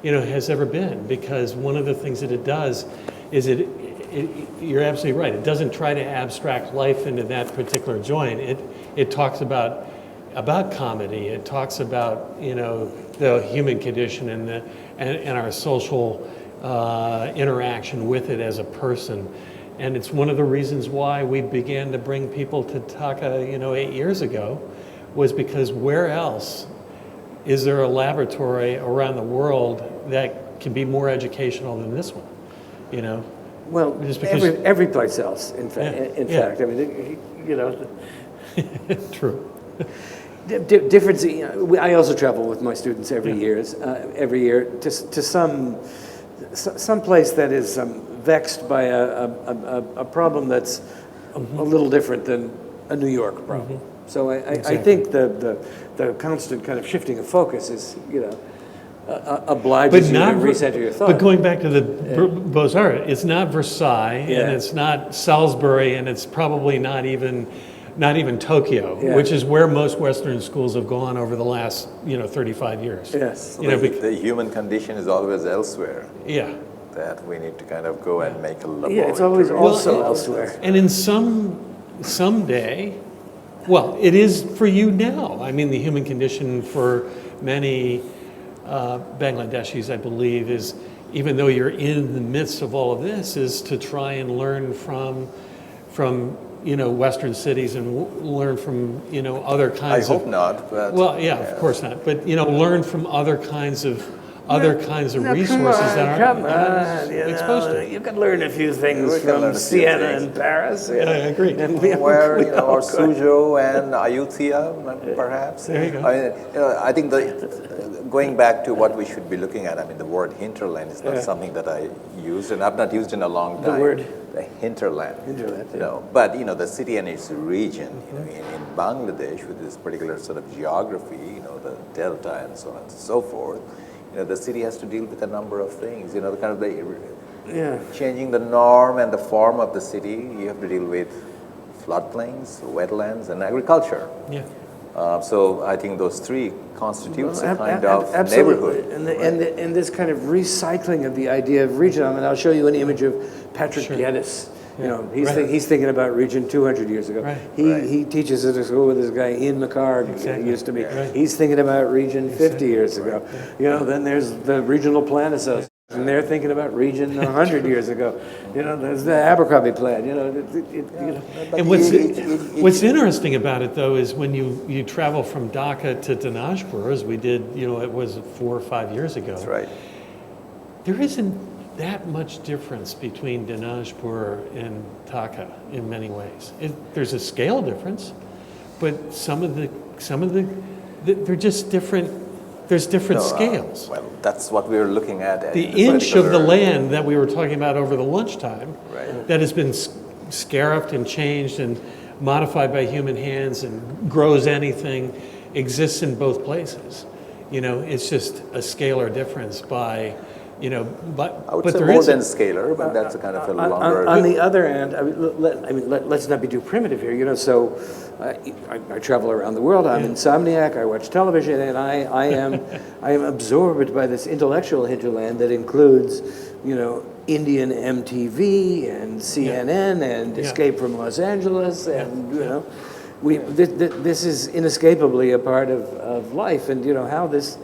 has ever been. Because one of the things that it does is you're absolutely right. It doesn't try to abstract life into that particular joint. It talks about comedy. It talks about the human condition and our social interaction with it as a person. And it's one of the reasons why we began to bring people to Dhaka, 8 years ago, was because where else is there a laboratory around the world that can be more educational than this one? Well, Just because- every place else, in fact. Yeah. I mean, True. Difference. I also travel with my students every year to some place that is vexed by a problem that's a little different than a New York problem. So I think the constant kind of shifting of focus is obliges you to recenter your thought. But going back to the Beaux-Arts, it's not Versailles, and it's not Salisbury, and it's probably not even Tokyo, which is where most Western schools have gone over the last 35 years. Yes. The human condition is always elsewhere. Yeah. That we need to kind of go and make a laboratory. Yeah, it's always also elsewhere. And in someday, well, it is for you now. I mean, the human condition for many Bangladeshis, I believe, is, even though you're in the midst of all of this, is to try and learn from Western cities and learn from other kinds I of. hope not, but Well, yeah, of course not. But learn from other kinds of resources that come aren't on, exposed to. you can learn a few things We can learn from a few Siena things. and Paris. I agree. And where we all or could. Suzhou and Ayutthaya, perhaps. There you go. I think going back to what we should be looking at. I mean, the word hinterland is not something that I use, and I've not used in a long time. The word hinterland. Hinterland, But the city and its region. In Bangladesh, with this particular sort of geography, the delta and so on and so forth. The city has to deal with a number of things. The kind of changing the norm and the form of the city. You have to deal with floodplains, wetlands, and agriculture. Yeah. So I think those three constitutes a kind of absolutely. neighborhood. And this kind of recycling of the idea of region. I mean, I'll show you an image of Patrick Geddes. He's thinking about region 200 years ago. Right. He teaches at a school with this guy Ian McCarg used to be. Right. He's thinking about region 50 years ago. Then there's the Regional Plan Association. And they're thinking about region 100 years ago. There's the Abercrombie Plan. And what's interesting about it, though, is when you travel from Dhaka to Dinajpur, as we did, it was 4 or 5 years ago. That's right. There isn't that much difference between Dinajpur and Dhaka in many ways. There's a scale difference, but some of the they're just different. There's different scales. Well, that's what we were looking at. The inch of the land that we were talking about over the lunchtime, that has been scarifed and changed and modified by human hands and grows anything, exists in both places. It's just a scalar difference by. But I would but say there more is than scalar, but that's a kind of a longer. On the other hand, let's not be too primitive here. So I travel around the world. I'm insomniac. I watch television, and I am absorbed by this intellectual hinterland that includes, Indian MTV and CNN and Escape from Los Angeles, and this is inescapably a part of life, and how this,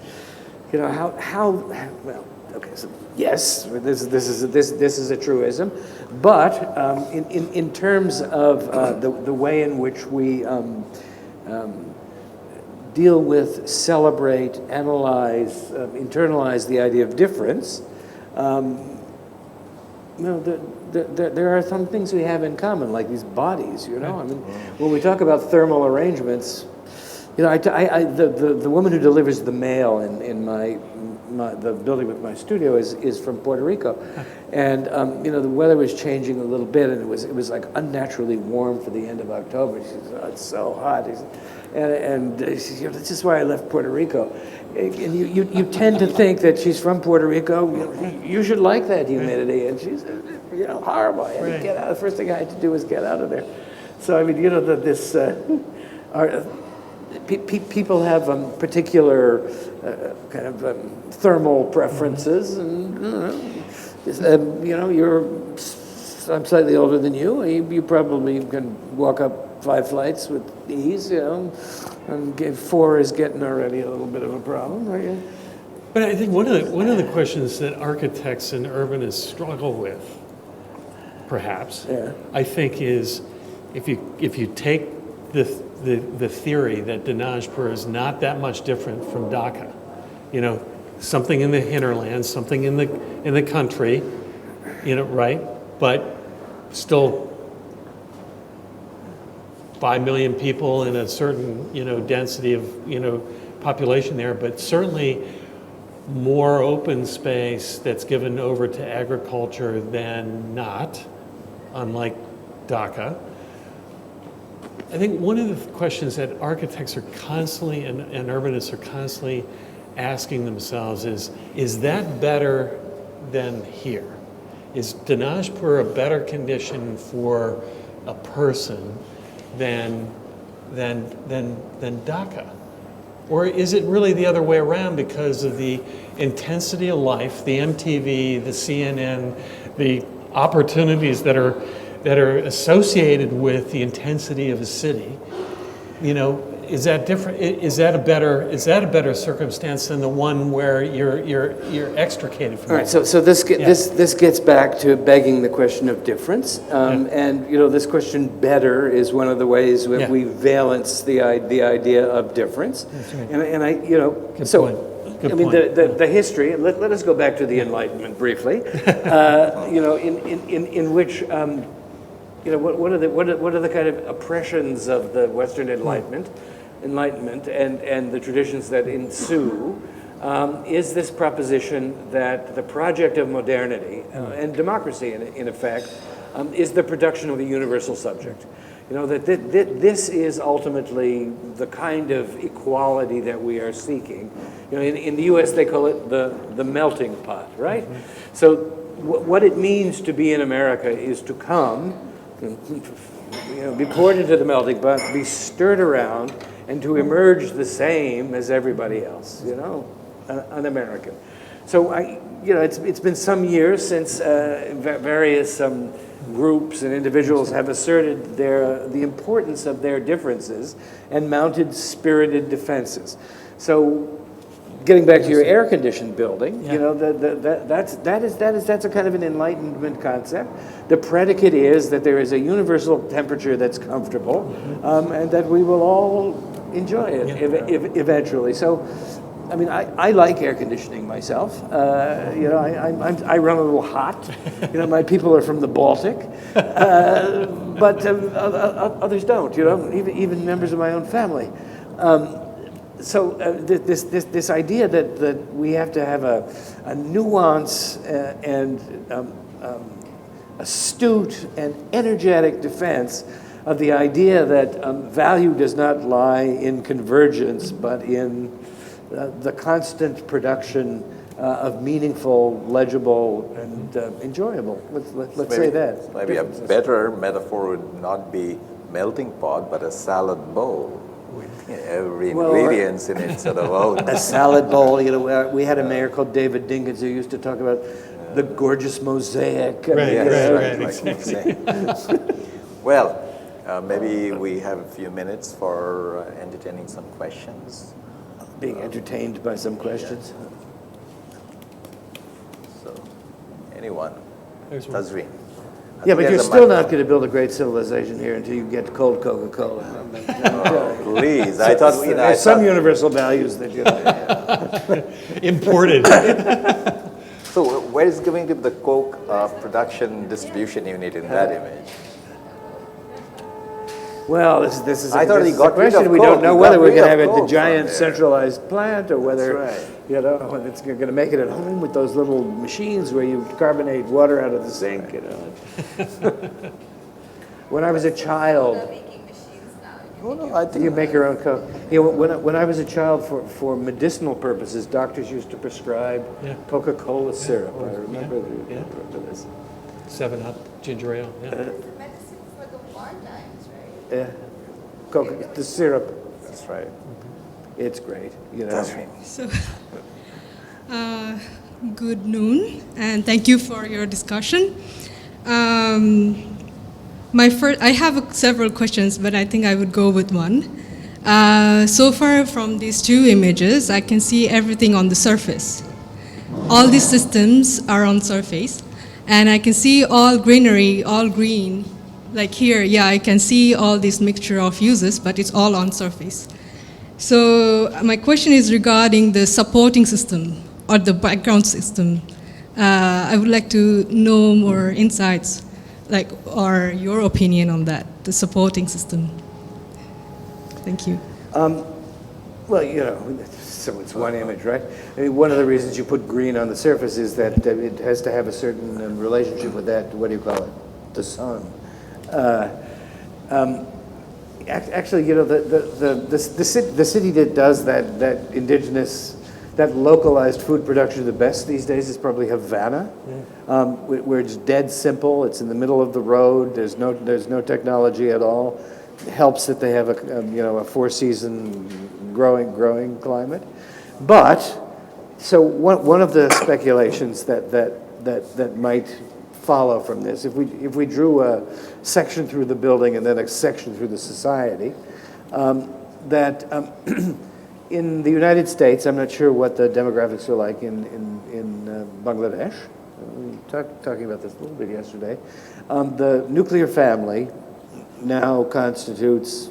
well. Okay, so yes, this is a truism, but in terms of the way in which we deal with, celebrate, analyze, internalize the idea of difference, there are some things we have in common, like these bodies. I mean, when we talk about thermal arrangements, the woman who delivers the mail in the building with my studio is from Puerto Rico, and the weather was changing a little bit, and it was like unnaturally warm for the end of October. She says, "Oh, it's so hot," and she says, "This is why I left Puerto Rico." And you tend to think that she's from Puerto Rico. You should like that humidity, and she's horrible. I had to get out. The first thing I had to do was get out of there. So I mean, people have particular kind of thermal preferences, and I'm slightly older than you. You probably can walk up 5 flights with ease, and 4 is getting already a little bit of a problem. But I think one of the questions that architects and urbanists struggle with, perhaps, I think, is if you take the theory that Dinajpur is not that much different from Dhaka, something in the hinterlands, something in the country, right, but still 5 million people in a certain density of population there, but certainly more open space that's given over to agriculture than not, unlike Dhaka. I think one of the questions that architects are constantly and urbanists are constantly asking themselves is that better than here? Is Dinajpur a better condition for a person than Dhaka? Or is it really the other way around because of the intensity of life, the MTV, the CNN, the opportunities that are associated with the intensity of a city? Is that different? Is that a better circumstance than the one where you're extricated from? All right. So this gets back to begging the question of difference, and this question better is one of the ways that we valence the idea of difference. That's right. And I Good point. The history. Let us go back to the Enlightenment briefly. In which. What are the kind of oppressions of the Western Enlightenment and the traditions that ensue? Is this proposition that the project of modernity and democracy, in effect, is the production of a universal subject? That this is ultimately the kind of equality that we are seeking. In the U.S. they call it the melting pot, right? Mm-hmm. So what it means to be in America is to come. Be poured into the melting pot, be stirred around, and to emerge the same as everybody else. An American. So it's been some years since various groups and individuals have asserted the importance of their differences and mounted spirited defenses. So, getting back to your air-conditioned building, that's a kind of an Enlightenment concept. The predicate is that there is a universal temperature that's comfortable, and that we will all enjoy it eventually. So, I mean, I like air conditioning myself. I run a little hot. My people are from the Baltic, but others don't. Even members of my own family. So this idea that we have to have a nuance and astute and energetic defense of the idea that value does not lie in convergence, but in the constant production of meaningful, legible, and enjoyable. Let's say that. Maybe a better metaphor would not be melting pot, but a salad bowl. Every ingredients in it sort of out. A salad bowl. We had a mayor called David Dinkins who used to talk about the gorgeous mosaic. Right. Well, maybe we have a few minutes for entertaining some questions. Being entertained by some questions. So, anyone? Tazreen. Yeah, but you're still not going to build a great civilization here until you get cold Coca-Cola. Please, I thought there's some universal values that you imported. So, where is going to be the Coke production distribution unit in that image? Well, this is I thought this he is got the rid question. of We coke. don't know He whether got we're rid going to have of a coke giant from there. centralized plant or whether, That's right. whether it's going to make it at home with those little machines where you carbonate water out of the sink. When I was a child, Making machines now. Oh, no, I think you make your own coke. When I was a child, for medicinal purposes, doctors used to prescribe Yeah. Coca-Cola syrup. I remember, Yeah. remember this. 7-Up, ginger ale, yeah. It's a medicine for the war times, right? Yeah. The syrup, That's right. it's great. That's right. So, good noon, and thank you for your discussion. I have several questions, but I think I would go with one. So far from these two images, I can see everything on the surface. All these systems are on surface, and I can see all greenery, all green. Like here, yeah, I can see all this mixture of uses, but it's all on surface. So my question is regarding the supporting system or the background system. I would like to know more insights, or your opinion on that, the supporting system. Thank you. Well, so it's one image, right? I mean, one of the reasons you put green on the surface is that it has to have a certain relationship with that, what do you call it? The sun. Actually, the city that does that indigenous, that localized food production the best these days is probably Havana, where it's dead simple. It's in the middle of the road. There's no technology at all. It helps that they have a four-season growing climate. But so one of the speculations that might follow from this, if we drew a section through the building and then a section through the society, in the United States, I'm not sure what the demographics are like in Bangladesh. We were talking about this a little bit yesterday. The nuclear family now constitutes,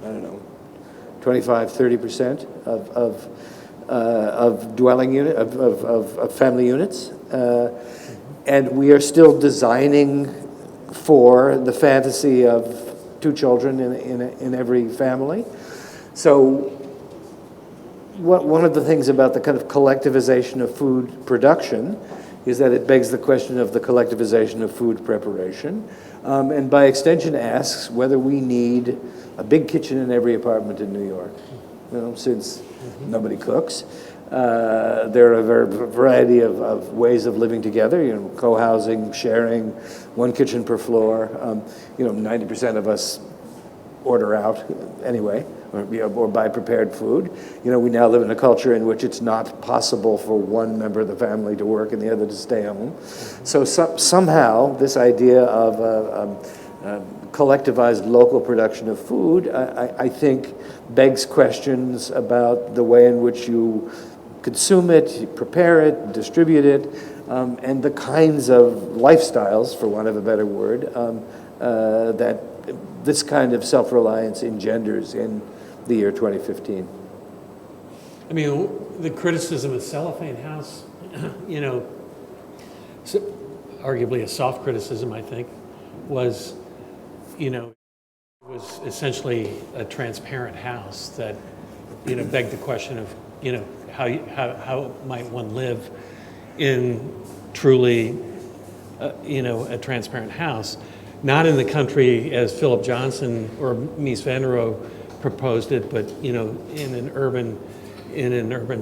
I don't know, 25-30% of dwelling unit of family units, and we are still designing for the fantasy of 2 children in every family. So one of the things about the kind of collectivization of food production is that it begs the question of the collectivization of food preparation, and by extension asks whether we need a big kitchen in every apartment in New York, since nobody cooks. There are a variety of ways of living together, co-housing, sharing, one kitchen per floor. 90% of us order out anyway, or buy prepared food. We now live in a culture in which it's not possible for one member of the family to work and the other to stay home. So somehow this idea of collectivized local production of food, I think, begs questions about the way in which you consume it, you prepare it, distribute it, and the kinds of lifestyles, for want of a better word, that this kind of self-reliance engenders in the year 2015. I mean, the criticism of Cellophane House, arguably a soft criticism, I think, was, was essentially a transparent house that, begged the question of, how might one live in truly, a transparent house. Not in the country as Philip Johnson or Mies van der Rohe proposed it, but in an urban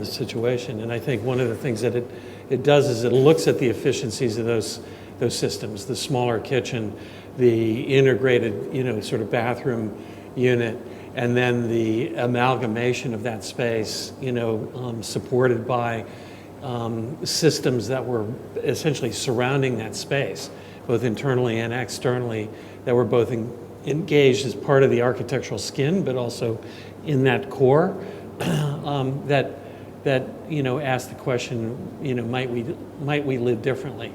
situation. And I think one of the things that it does is it looks at the efficiencies of those systems, the smaller kitchen, the integrated sort of bathroom unit, and then the amalgamation of that space, supported by systems that were essentially surrounding that space, both internally and externally, that were both engaged as part of the architectural skin, but also in that core, that ask the question, might we live differently?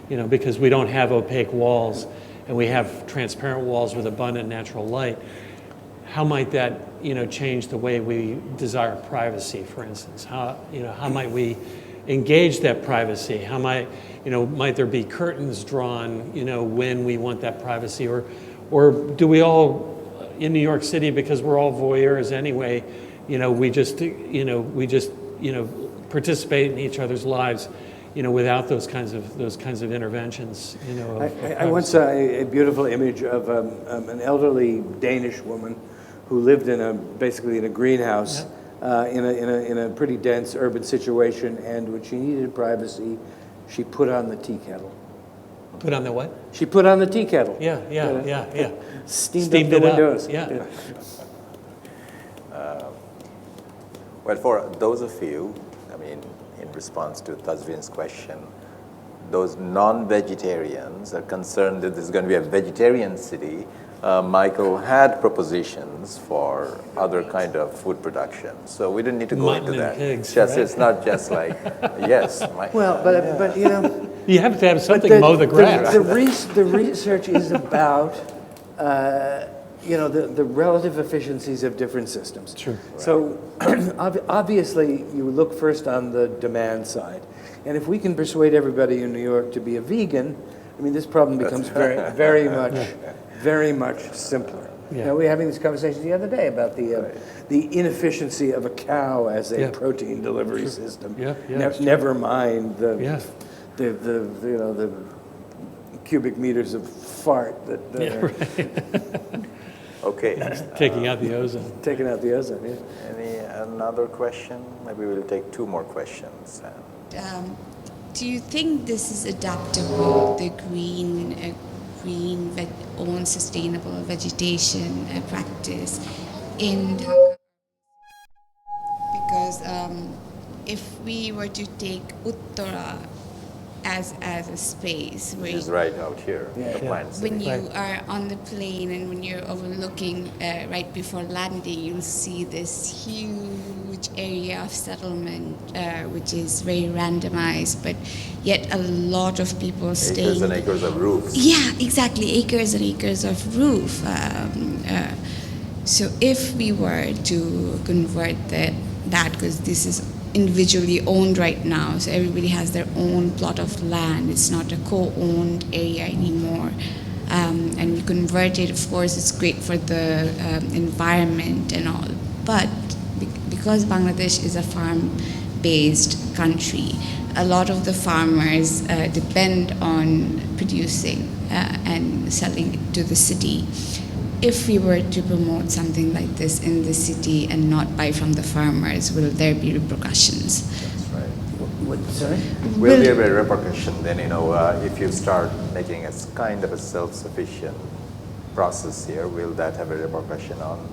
Because we don't have opaque walls, and we have transparent walls with abundant natural light. How might that, change the way we desire privacy, for instance? How might we engage that privacy? How might there be curtains drawn, when we want that privacy, or do we all, in New York City, because we're all voyeurs anyway, we just participate in each other's lives, without those kinds of interventions, I once saw a beautiful image of an elderly Danish woman who lived basically in a greenhouse in a pretty dense urban situation, and when she needed privacy, she put on the tea kettle. Put on the what? She put on the tea kettle. Yeah. Steamed up the windows. Yeah. Well, for those of you, I mean, in response to Tazvin's question, those non-vegetarians are concerned that this is going to be a vegetarian city. Michael had propositions for other kind of food production, so we didn't need to go Mutton into and that. pigs, Just, right? It's not just like, yes. Well, but You have to have something but mow the grass. The research is about the relative efficiencies of different systems. True. So obviously, you look first on the demand side, and if we can persuade everybody in New York to be a vegan, I mean, this problem becomes very much simpler. Yeah. We were having this conversation the other day about the inefficiency of a cow as a protein delivery system. Never mind the cubic meters of fart that Okay. Taking out the ozone. taking out the ozone. Yeah. Another question? Maybe we'll take two more questions. Do you think this is adaptable, the own sustainable vegetation practice in Dhaka? Because if we were to take Uttara as a space Which where is right out here, the Yeah. plants. when you are on the plane and when you're overlooking right before landing, you'll see this huge area of settlement, which is very randomized, but yet a lot of people staying. Acres and acres of roofs. Yeah, exactly, acres and acres of roof. So if we were to convert that, because this is individually owned right now, so everybody has their own plot of land. It's not a co-owned area anymore. And we convert it, of course, it's great for the environment and all. But because Bangladesh is a farm-based country, a lot of the farmers depend on producing and selling it to the city. If we were to promote something like this in the city and not buy from the farmers, will there be repercussions? That's right. Sorry? Will there be a repercussion then, if you start making a kind of a self-sufficient process here, will that have a repercussion on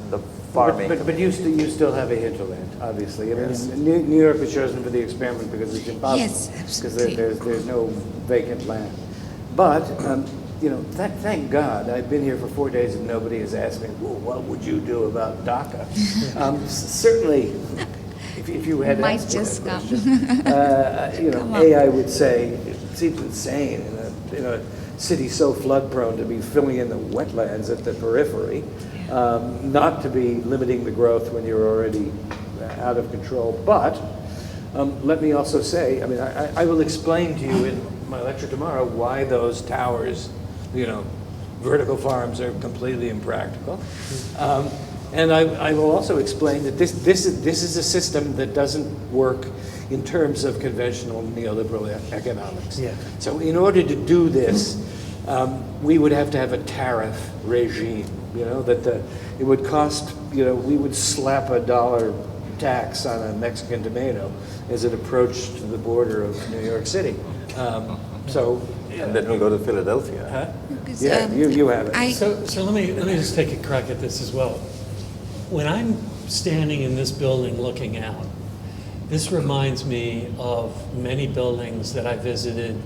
the farming? But you still have a hinterland, obviously. I mean, Yes. New York was chosen for the experiment because it's impossible. Yes, absolutely. Because there's no vacant land. But thank God I've been here for 4 days and nobody has asked me, well, what would you do about Dhaka? Certainly, if you had Might asked just me that come. question, I would say it seems insane in a city so flood prone to be filling in the wetlands at the periphery, not to be limiting the growth when you're already out of control. But let me also say, I mean, I will explain to you in my lecture tomorrow why those towers, vertical farms are completely impractical. And I will also explain that this is a system that doesn't work in terms of conventional neoliberal economics. Yeah. So in order to do this, we would have to have a tariff regime, it would cost, we would slap $1 tax on a Mexican tomato as it approached the border of New York City. And then we'll go to Philadelphia. Because, Yeah, you have it. So let me just take a crack at this as well. When I'm standing in this building looking out, this reminds me of many buildings that I visited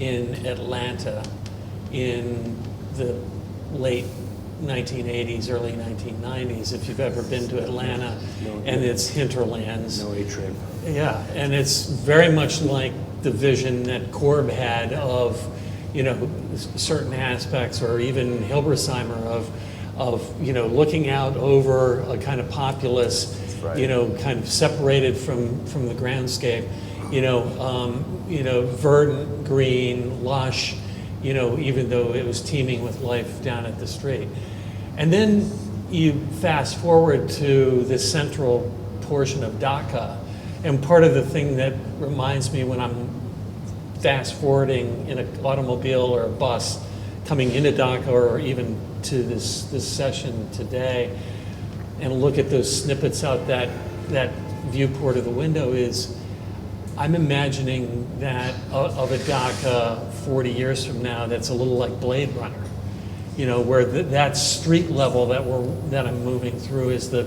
in Atlanta in the late 1980s, early 1990s, if you've ever been to Atlanta and its hinterlands. No A-train. Yeah, and it's very much like the vision that Korb had of, certain aspects, or even Hilbersheimer of looking out over a kind of populace, right. Kind of separated from the groundscape, verdant, green, lush, even though it was teeming with life down at the street. And then you fast forward to the central portion of Dhaka, and part of the thing that reminds me when I'm fast forwarding in an automobile or a bus coming into Dhaka or even to this session today and look at those snippets out that viewport of the window is I'm imagining that of a Dhaka 40 years from now that's a little like Blade Runner, you know, where that street level that I'm moving through is the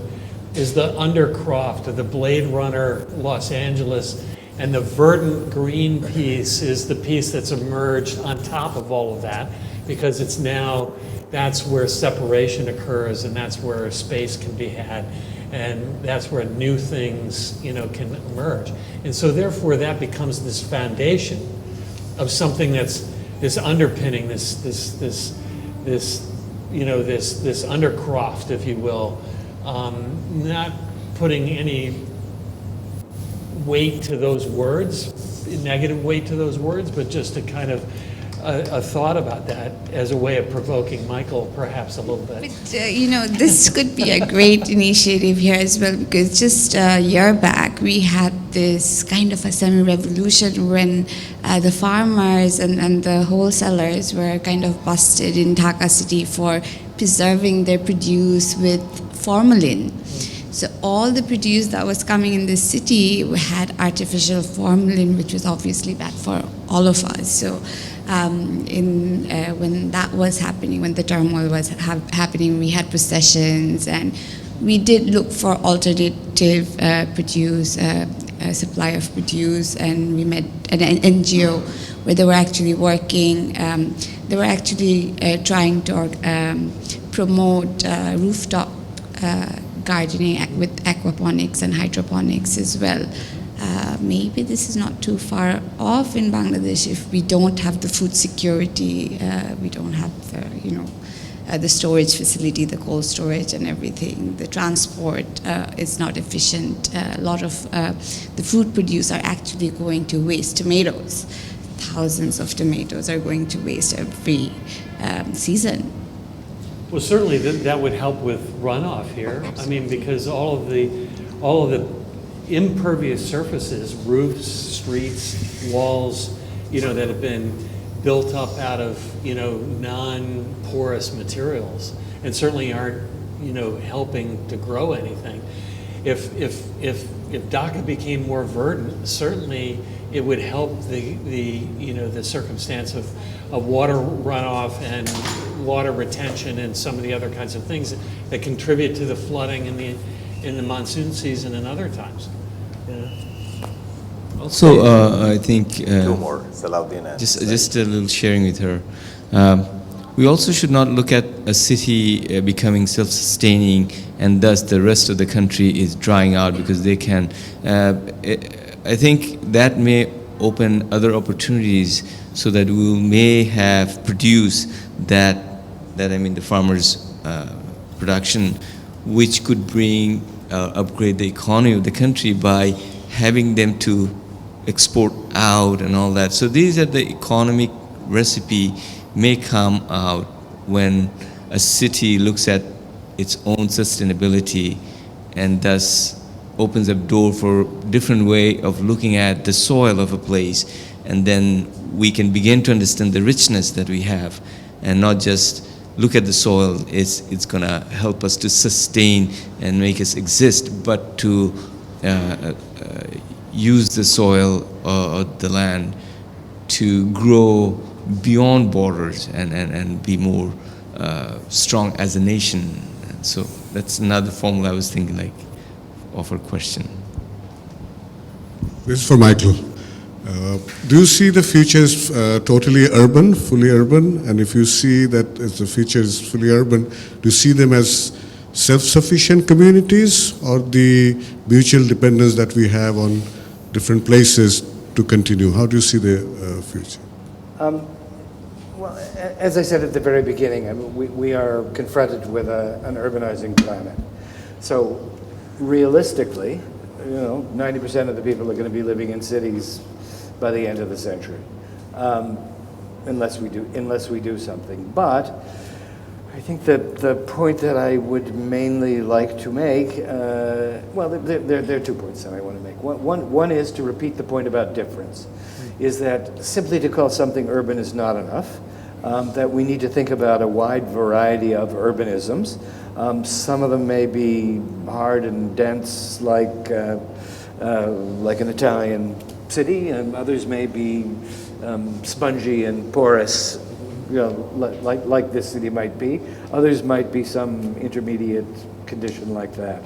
undercroft of the Blade Runner Los Angeles, and the verdant green piece is the piece that's emerged on top of all of that, because it's now, that's where separation occurs, and that's where space can be had, and that's where new things, you know, can emerge. And so therefore that becomes this foundation of something that's this underpinning, this you know, this undercroft, if you will, not putting any weight to those words, negative weight to those words, but just a kind of a thought about that as a way of provoking Michael perhaps a little bit. But, you know, this could be a great initiative here as well, because just a year back we had this kind of a semi-revolution when the farmers and the wholesalers were kind of busted in Dhaka city for preserving their produce with formalin. So all the produce that was coming in the city had artificial formalin, which was obviously bad for all of us. So when that was happening, when the turmoil was happening, we had processions, and we did look for alternative produce, supply of produce, and we met an NGO where they were actually working. They were actually trying to promote rooftop gardening with aquaponics and hydroponics as well. Maybe this is not too far off in Bangladesh if we don't have the food security, we don't have the, you know, the storage facility, the cold storage and everything. The transport is not efficient. A lot of the food produced are actually going to waste. Tomatoes, thousands of tomatoes are going to waste every season. Well, certainly that would help with runoff here. I mean, because all of the impervious surfaces, roofs, streets, walls, you know, that have been built up out of, you know, non-porous materials, and certainly aren't, you know, helping to grow anything. If Dhaka became more verdant, certainly it would help the you know, the circumstance of water runoff and water retention and some of the other kinds of things that contribute to the flooding in the monsoon season and other times. Yeah. Also, I think Two more, Salahuddin and just a little sharing with her. We also should not look at a city becoming self-sustaining and thus the rest of the country is drying out because they can. I think that may open other opportunities so that we may have produce that I mean the farmers' production, which could bring upgrade the economy of the country by having them to export out and all that. So these are the economic recipe may come out when a city looks at its own sustainability and thus opens up door for different way of looking at the soil of a place, and then we can begin to understand the richness that we have and not just look at the soil. It's gonna help us to sustain and make us exist, but to use the soil or the land to grow beyond borders and be more strong as a nation. And so that's another formula I was thinking like of her question. This is for Michael. Do you see the future is totally urban, fully urban? And if you see that as the future is fully urban, do you see them as self-sufficient communities or the mutual dependence that we have on different places to continue? How do you see the future? Well, as I said at the very beginning, I mean, we are confronted with an urbanizing planet. So realistically, you know, 90% of the people are going to be living in cities by the end of the century, unless we do something. But I think that the point that I would mainly like to make, well, there are 2 points that I want to make. One is to repeat the point about difference, is that simply to call something urban is not enough, that we need to think about a wide variety of urbanisms. Some of them may be hard and dense, like an Italian city, and others may be spongy and porous, you know, like this city might be. Others might be some intermediate condition like that.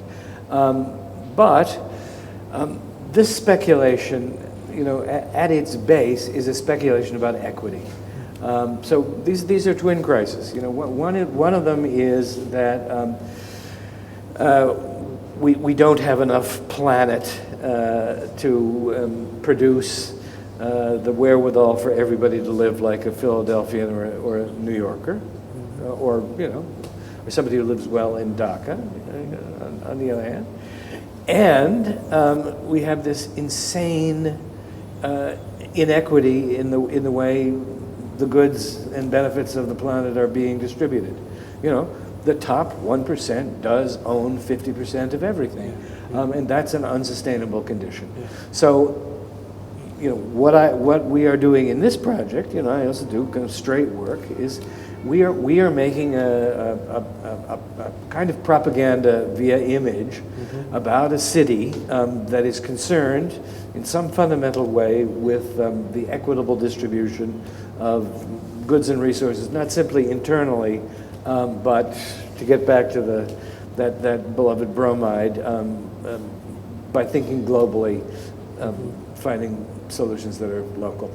But this speculation, you know, at its base is a speculation about equity. So these are twin crises. You know, one of them is that we don't have enough planet to produce the wherewithal for everybody to live like a Philadelphian or a New Yorker, or you know, or somebody who lives well in Dhaka. On the other hand, and we have this insane inequity in the way the goods and benefits of the planet are being distributed. You know, the top 1% does own 50% of everything, and that's an unsustainable condition. So, you know, what we are doing in this project, you know, I also do kind of straight work, is we are making a kind of propaganda via image about a city that is concerned in some fundamental way with the equitable distribution of goods and resources, not simply internally, but to get back to that beloved bromide, by thinking globally, finding solutions that are local.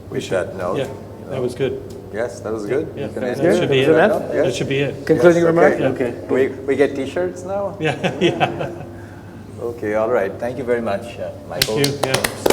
With that note. Yeah, that was good. Yes, that was good. Yeah, You can that end should be with it. that note? Yes. That should be it. Concluding Yes, remark? okay. Okay. We get T-shirts now? Yeah, yeah. Okay, all right. Thank you very much, Michael. Thank you, yeah.